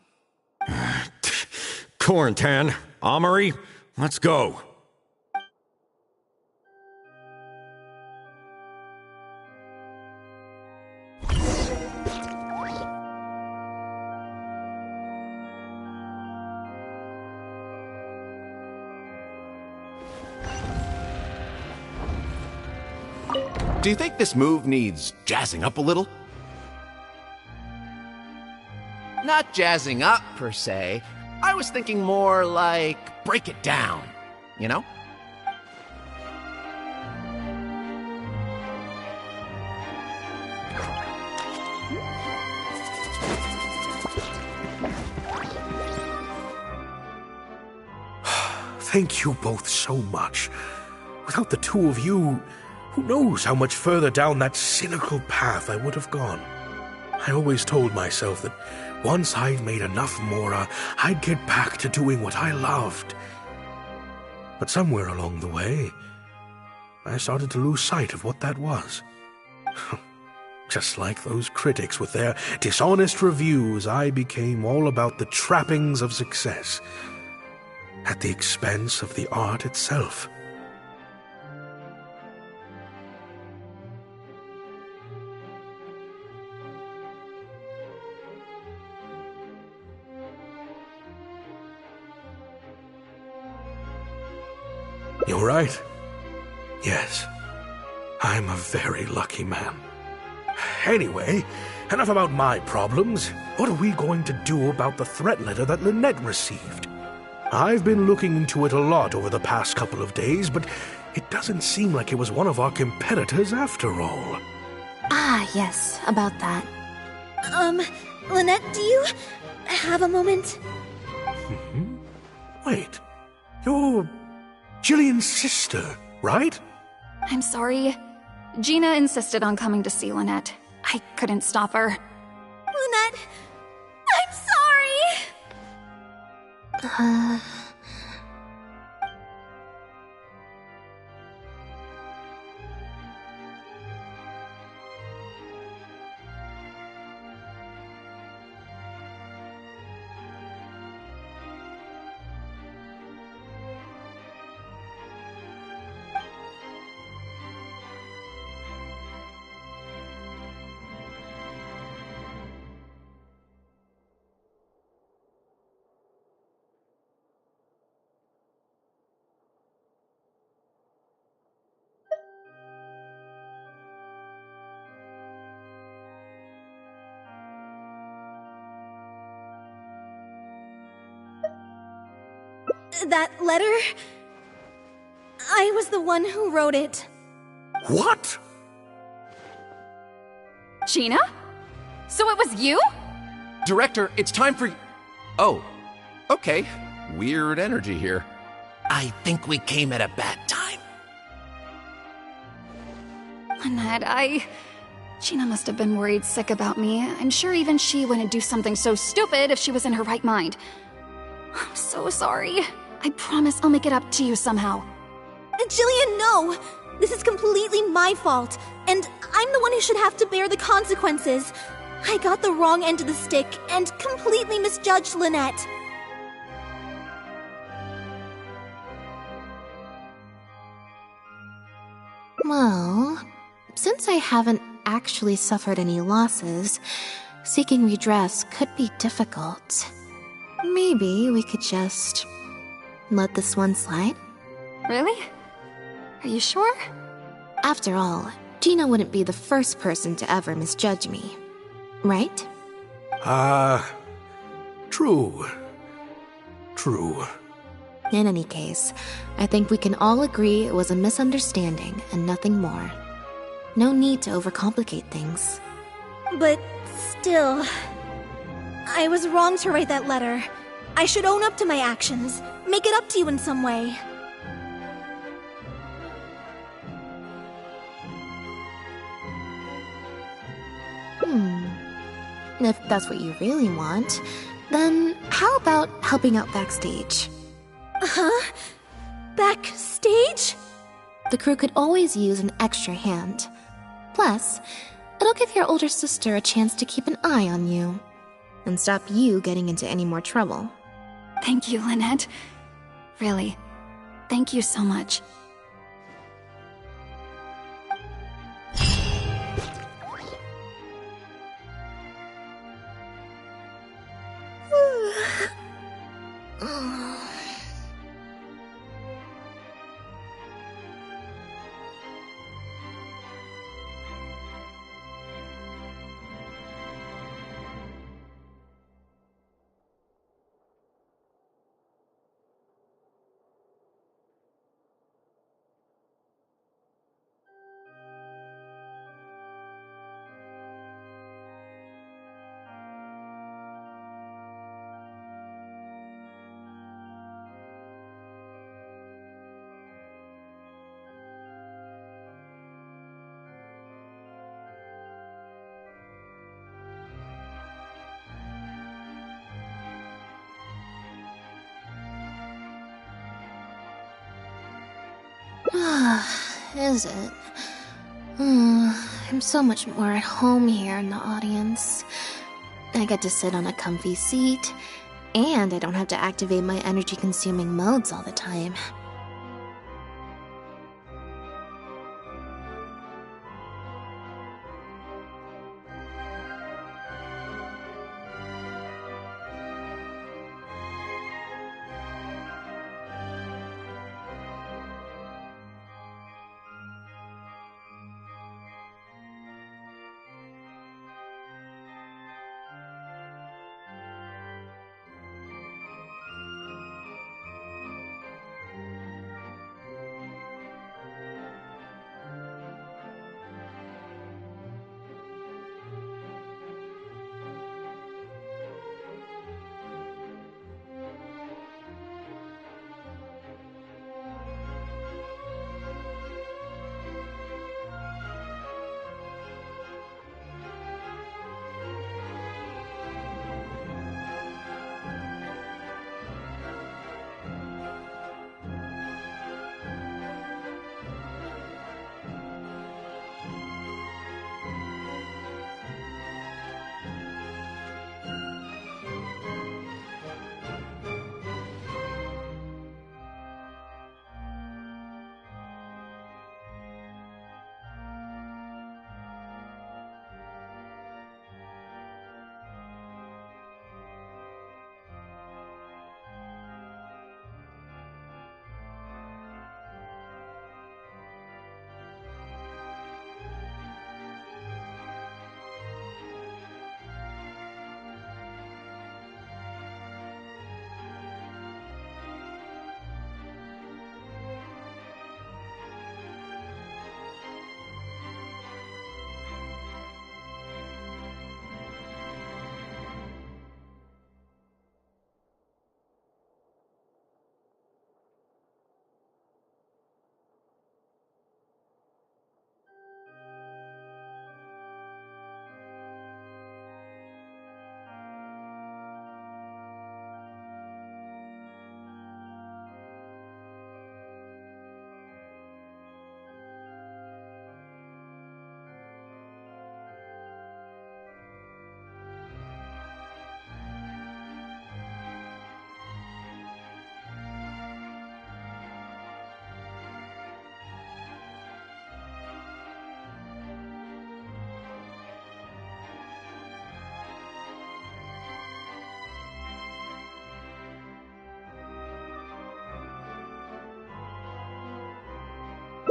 Corentin, Amory, let's go. Do you think this move needs jazzing up a little? Not jazzing up, per se. I was thinking more like break it down, you know? Thank you both so much. Without the two of you, who knows how much further down that cynical path I would have gone. I always told myself that once I'd made enough Mora, I'd get back to doing what I loved. But somewhere along the way, I started to lose sight of what that was. Just like those critics with their dishonest reviews, I became all about the trappings of success, at the expense of the art itself. You're right. Yes, I'm a very lucky man. Anyway, enough about my problems. What are we going to do about the threat letter that Lynette received? I've been looking into it a lot over the past couple of days, but it doesn't seem like it was one of our competitors after all. Ah, yes, about that. Lynette, do you have a moment? Wait, you're Jillian's sister, right? I'm sorry. Gina insisted on coming to see Lynette. I couldn't stop her. Lynette, I'm sorry! That letter? I was the one who wrote it. What? Gina? So it was you? Director, it's time for... Oh, okay. Weird energy here. I think we came at a bad time. Lynette, Gina must have been worried sick about me. I'm sure even she wouldn't do something so stupid if she was in her right mind. I'm so sorry. I promise I'll make it up to you somehow. Jillian, no! This is completely my fault, and I'm the one who should have to bear the consequences. I got the wrong end of the stick and completely misjudged Lynette. Well, since I haven't actually suffered any losses, seeking redress could be difficult. Maybe we could just let this one slide? Really? Are you sure? After all, Gina wouldn't be the first person to ever misjudge me, right? True. True. In any case, I think we can all agree it was a misunderstanding and nothing more. No need to overcomplicate things. But still, I was wrong to write that letter. I should own up to my actions, make it up to you in some way. If that's what you really want, then how about helping out backstage? Huh? Backstage? The crew could always use an extra hand. Plus, it'll give your older sister a chance to keep an eye on you and stop you getting into any more trouble. Thank you, Lynette. Really, thank you so much. Is it? I'm so much more at home here in the audience. I get to sit on a comfy seat, and I don't have to activate my energy-consuming modes all the time.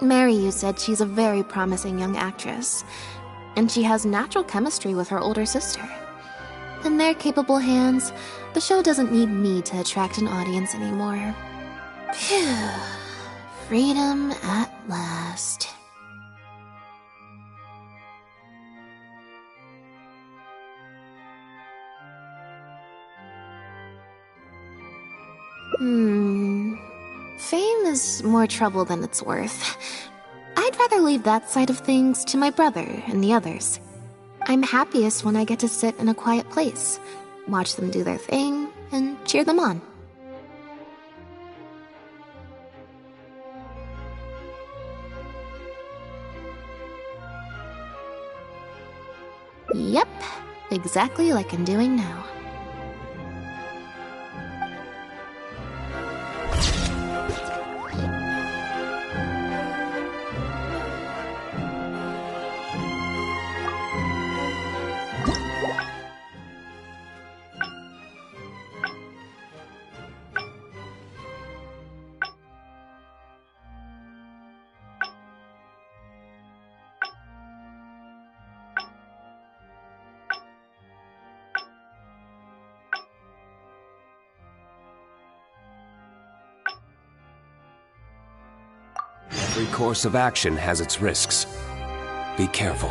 Mary said she's a very promising young actress, and she has natural chemistry with her older sister. In their capable hands, the show doesn't need me to attract an audience anymore. Phew. Freedom at last. Fame is more trouble than it's worth. I'd rather leave that side of things to my brother and the others. I'm happiest when I get to sit in a quiet place, watch them do their thing, and cheer them on. Yep, exactly like I'm doing now. Every course of action has its risks. Be careful.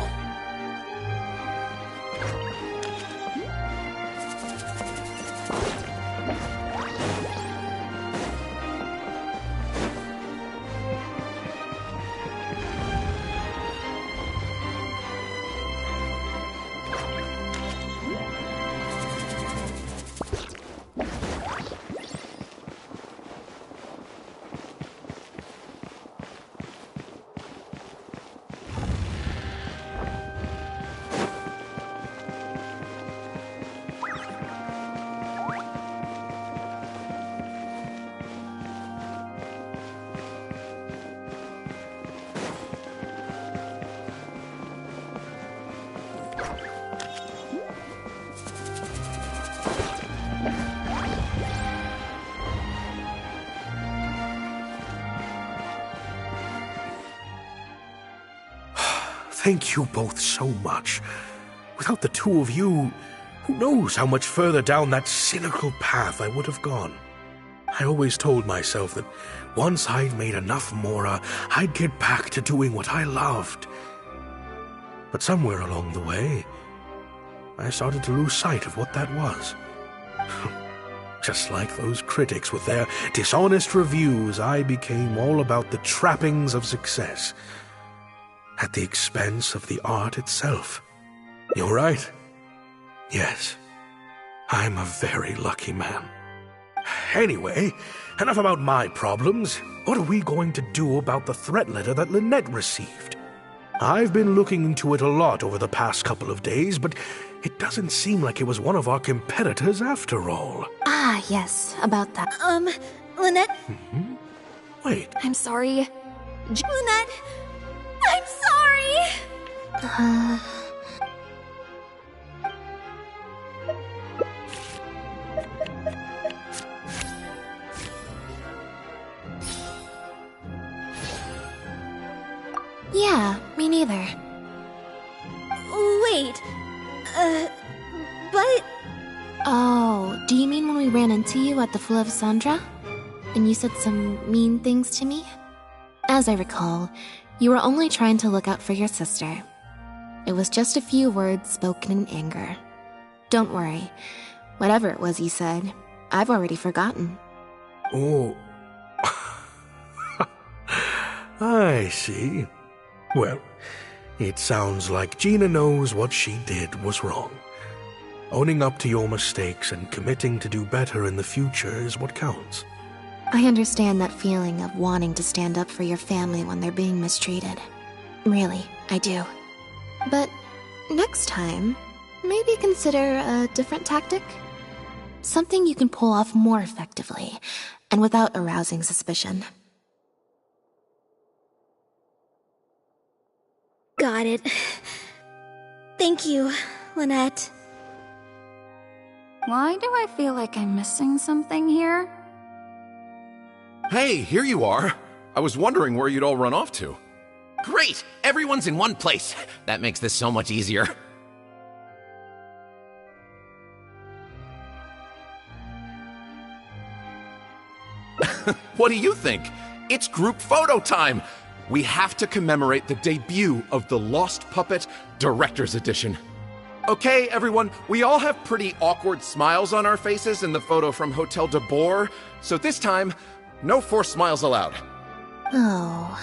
Thank you both so much. Without the two of you, who knows how much further down that cynical path I would have gone. I always told myself that once I'd made enough Mora, I'd get back to doing what I loved. But somewhere along the way, I started to lose sight of what that was. Just like those critics with their dishonest reviews, I became all about the trappings of success, at the expense of the art itself. You're right. Yes, I'm a very lucky man. Anyway, enough about my problems. What are we going to do about the threat letter that Lynette received? I've been looking into it a lot over the past couple of days, but it doesn't seem like it was one of our competitors after all. Ah, yes, about that. Lynette? Mm-hmm. Wait. I'm sorry. Lynette! I'm sorry! Yeah, me neither. Wait. But... Oh, do you mean when we ran into you at the Fleuve Sandra? And you said some mean things to me? As I recall, you were only trying to look out for your sister. It was just a few words spoken in anger. Don't worry. Whatever it was you said, I've already forgotten. Oh. I see. Well, it sounds like Gina knows what she did was wrong. Owning up to your mistakes and committing to do better in the future is what counts. I understand that feeling of wanting to stand up for your family when they're being mistreated. Really, I do. But next time, maybe consider a different tactic? Something you can pull off more effectively, and without arousing suspicion. Got it. Thank you, Lynette. Why do I feel like I'm missing something here? Hey, here you are. I was wondering where you'd all run off to. Great! Everyone's in one place. That makes this so much easier. What do you think? It's group photo time! We have to commemorate the debut of the Lost Puppet Director's Edition. Okay, everyone, we all have pretty awkward smiles on our faces in the photo from Hotel de Boer, so this time, no forced smiles allowed. Oh,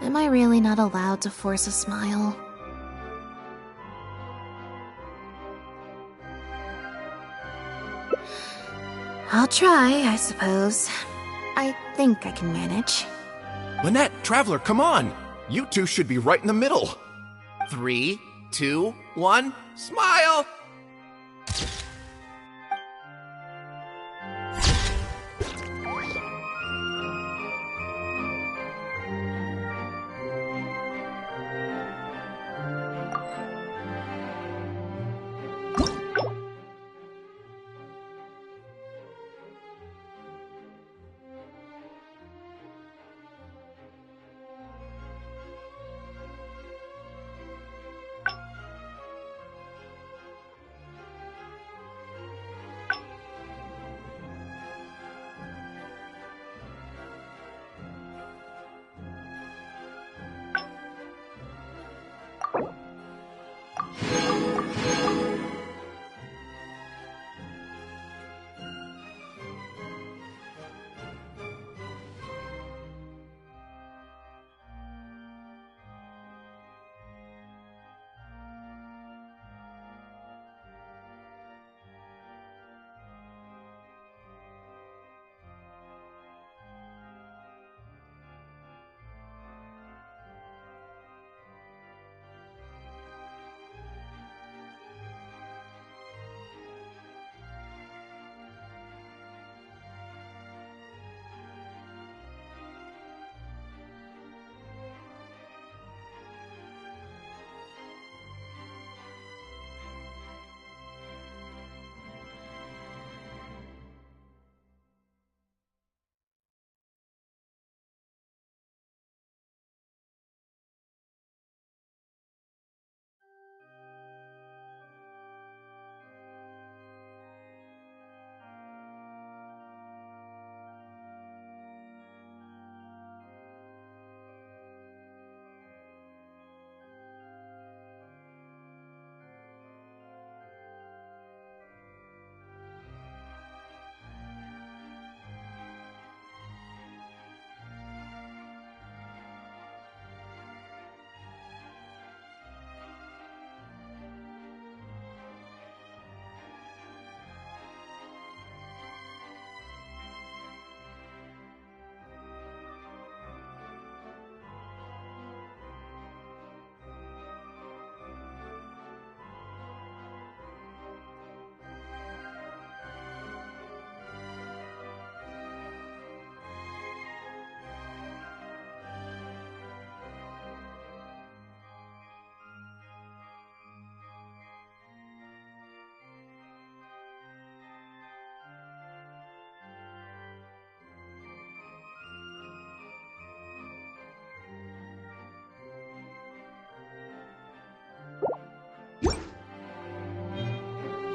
am I really not allowed to force a smile? I'll try, I suppose. I think I can manage. Lynette, Traveler, come on! You two should be right in the middle. 3, 2, 1, smile!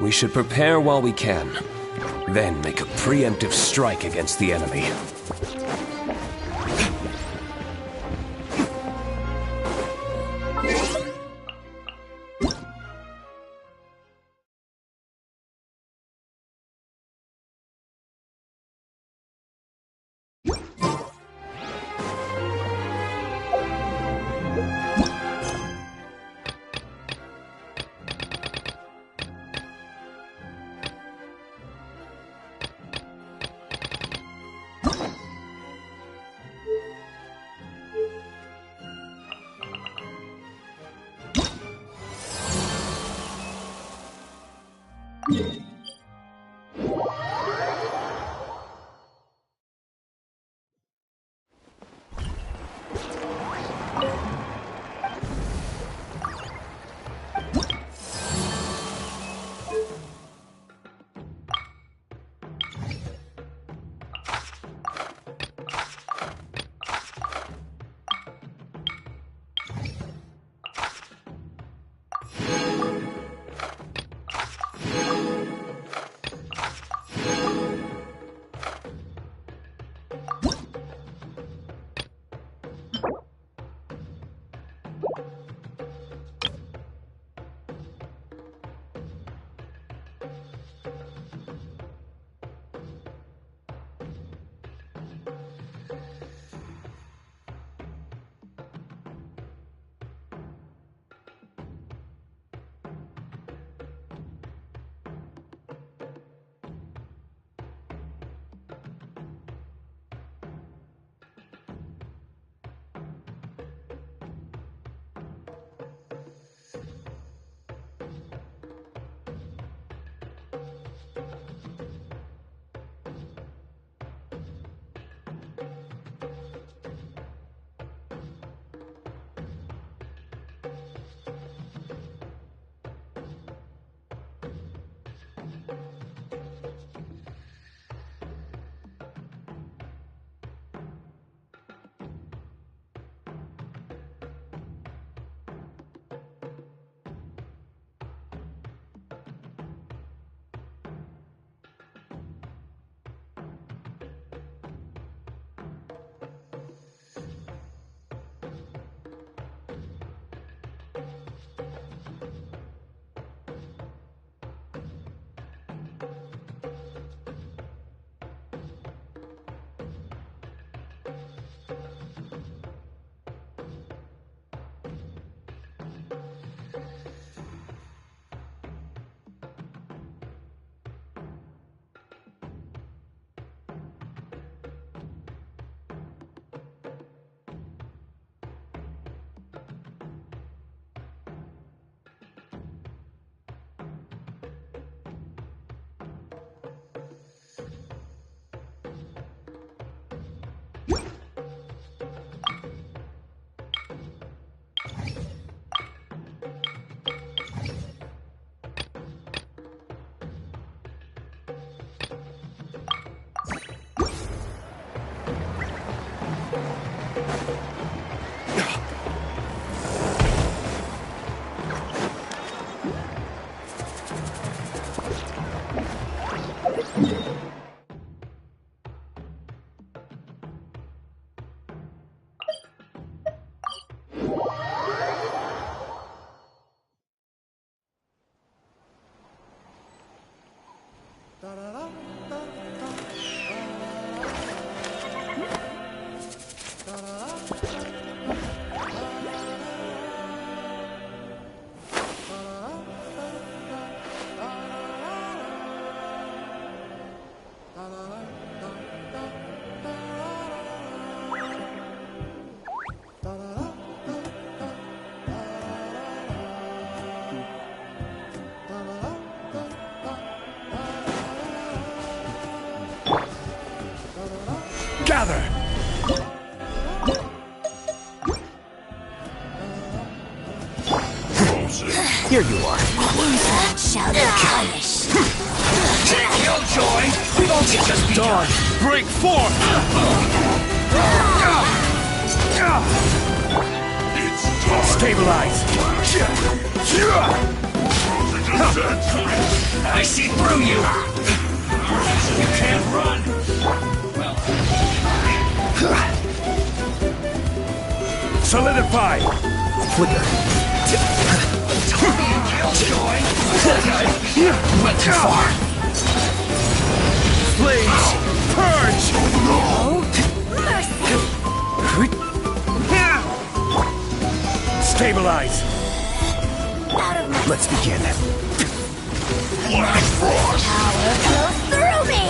We should prepare while we can, then make a preemptive strike against the enemy. Gather! Here you are. Shall be punished. Killjoy! We don't get just begun! Break forth! Stabilize! I see through you! You can't run! Solidify! Flicker! Killjoy! Went too far! Flames! Purge! No! Stabilize! Let's begin. Power flows through me!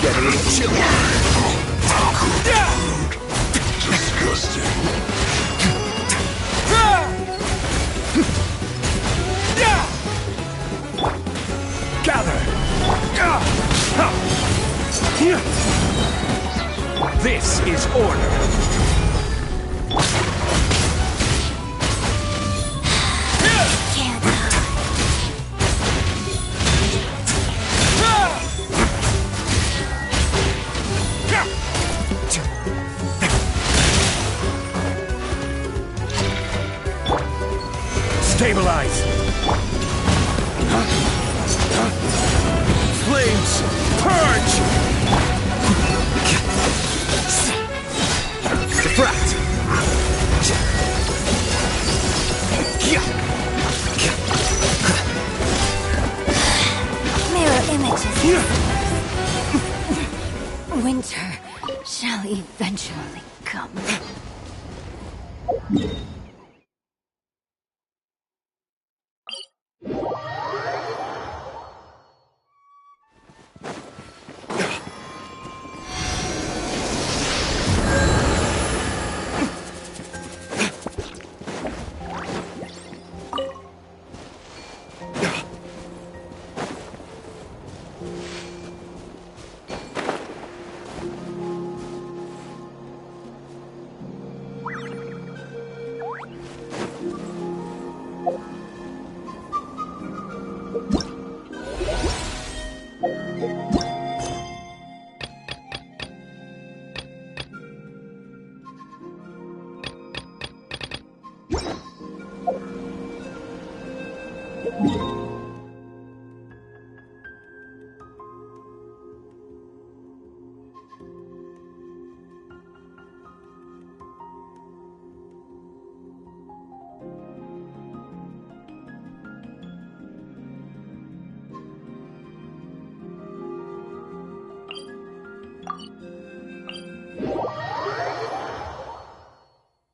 Get a little chilly. Disgusting. Gather! This is order. Can't Stabilize! Flames! Purge! Defract! mirror images. Winter shall eventually come.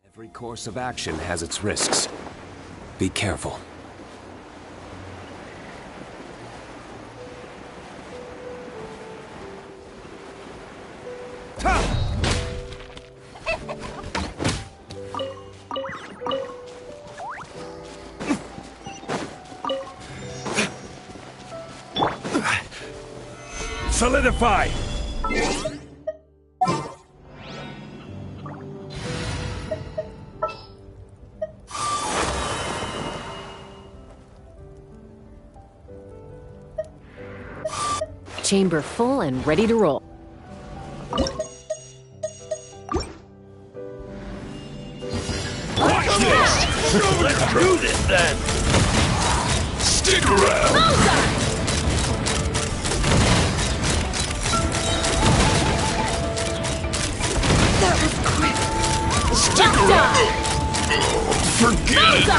Every course of action has its risks. Be careful. Solidify! Chamber full and ready to roll. Watch this! Let's do this then! Stick around! That was quick. Stick around! Forget it!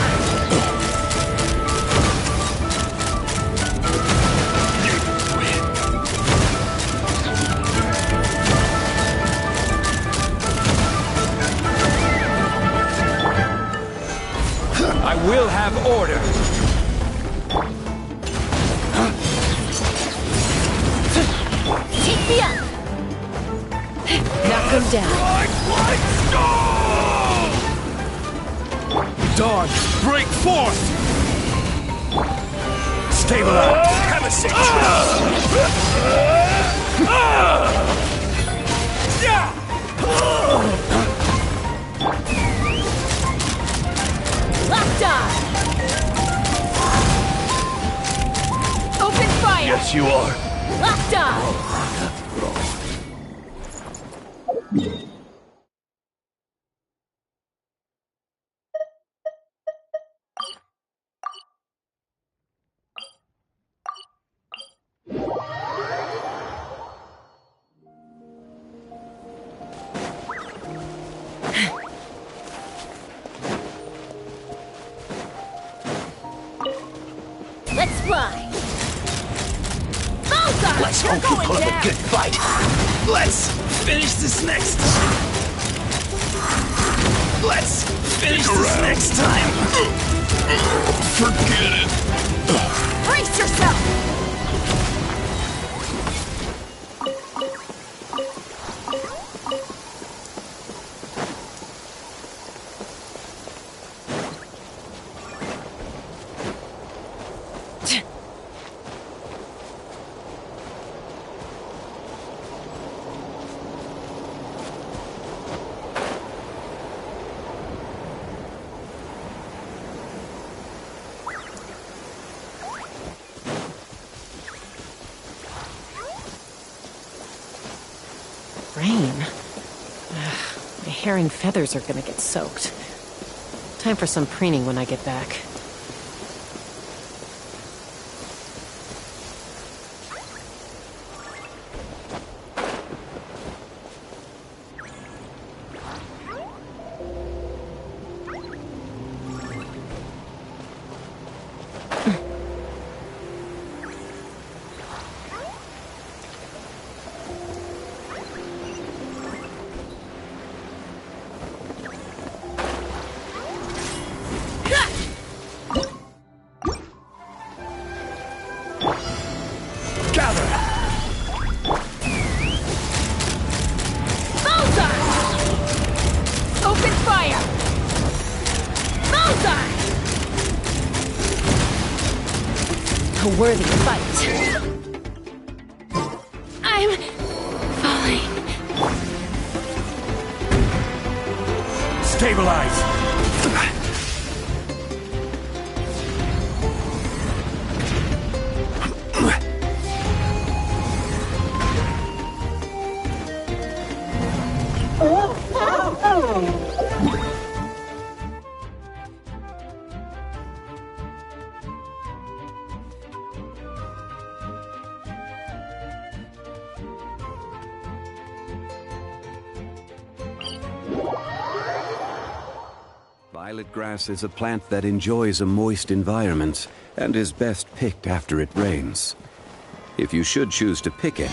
I will have order. Take me up! Knock him down. Dawn, break forth! Stabilize! Have a seat! you are. Lockdown! Let's fly! Mozart! Let's hope you put up a good fight. Let's finish this next time. Let's finish this next time. Forget it. Brace yourself! Rain? My hair and feathers are gonna get soaked. Time for some preening when I get back. A worthy fight. I'm falling. Stabilize. Violet grass is a plant that enjoys a moist environment and is best picked after it rains. If you should choose to pick any,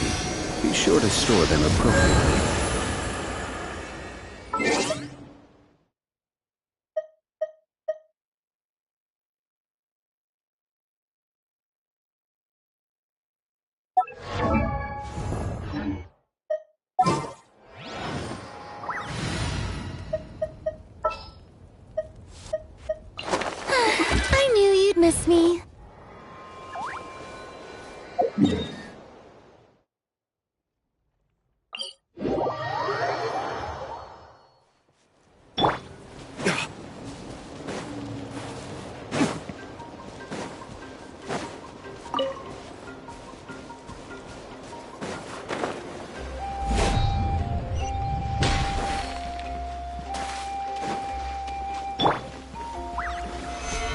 be sure to store them appropriately. I knew you'd miss me.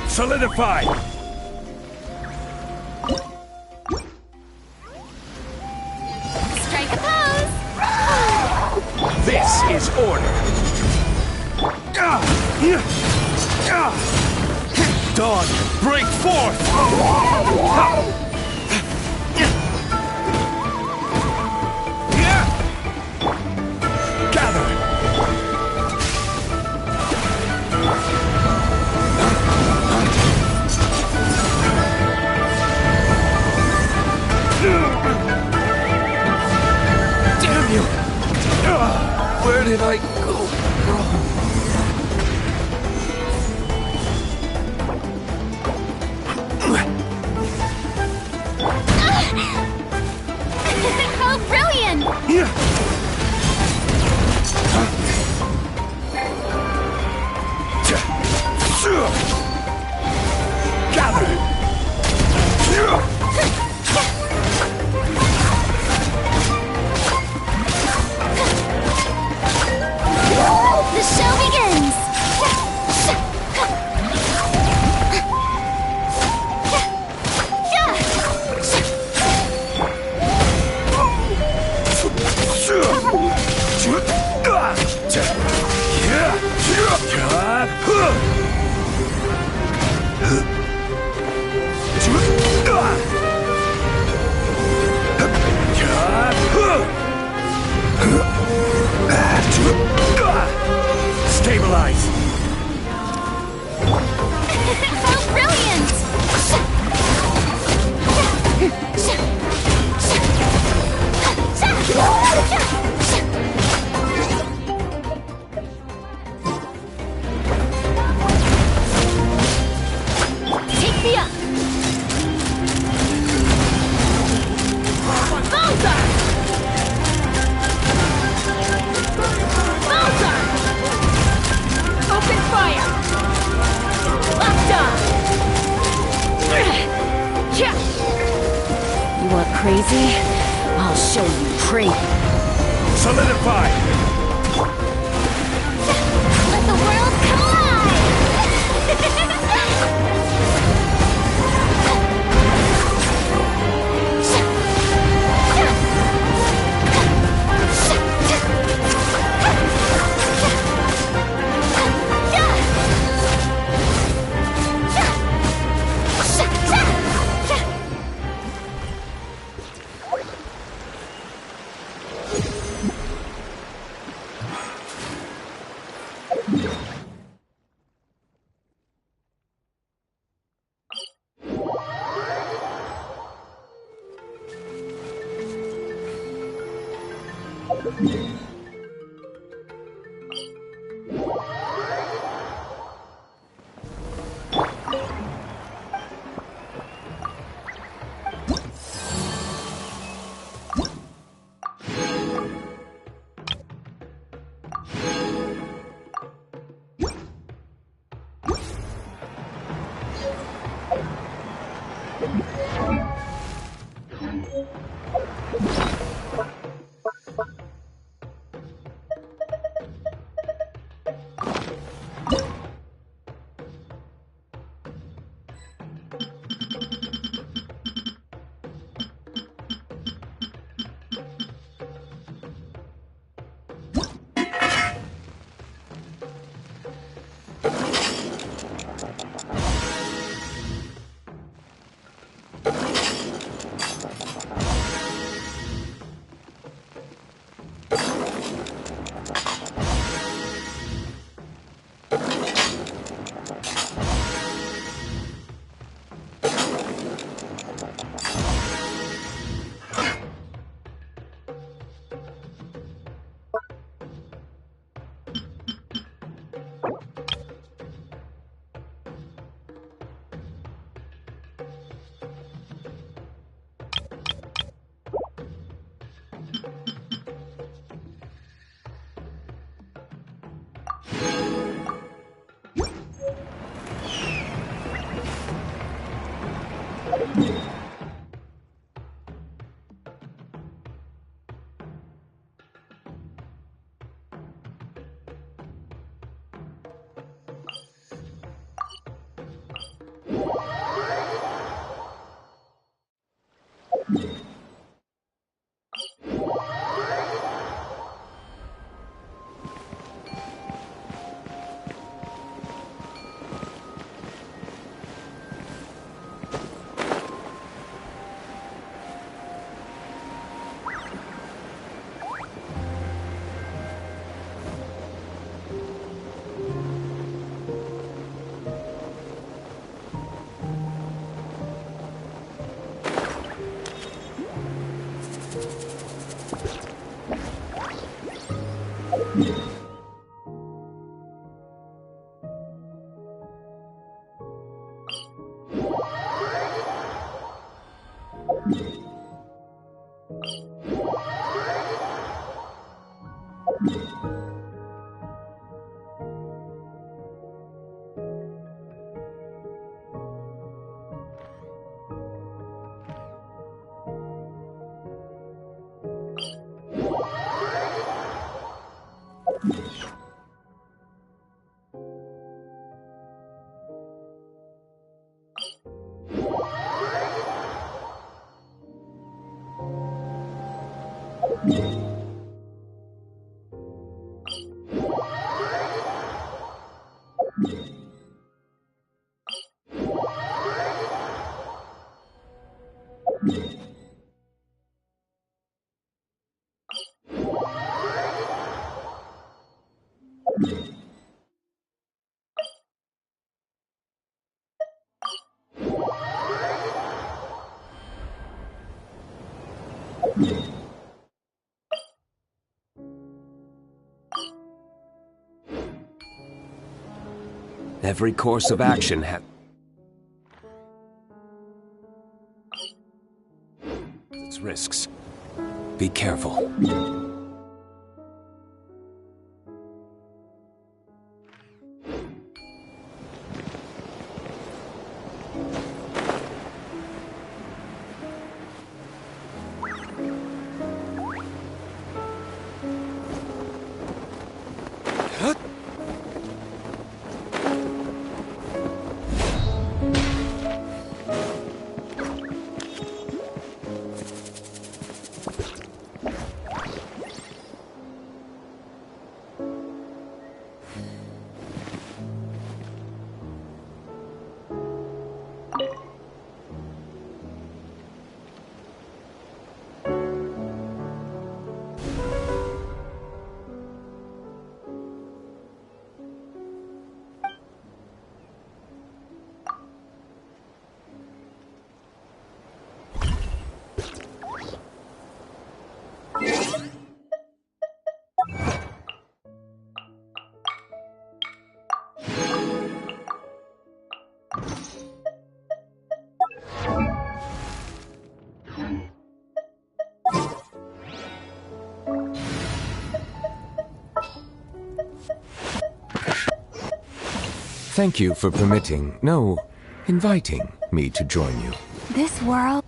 Solidify! Strike a pose! This is order! Dawn, break forth! Gather! Damn you! Where did I go wrong? Oh, brilliant! Gather! easy. I'll show you pre. Solidify! Let the world collide! Every course of action its risks. Be careful. Thank you for permitting, no, inviting me to join you. This world...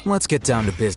Let's get down to business.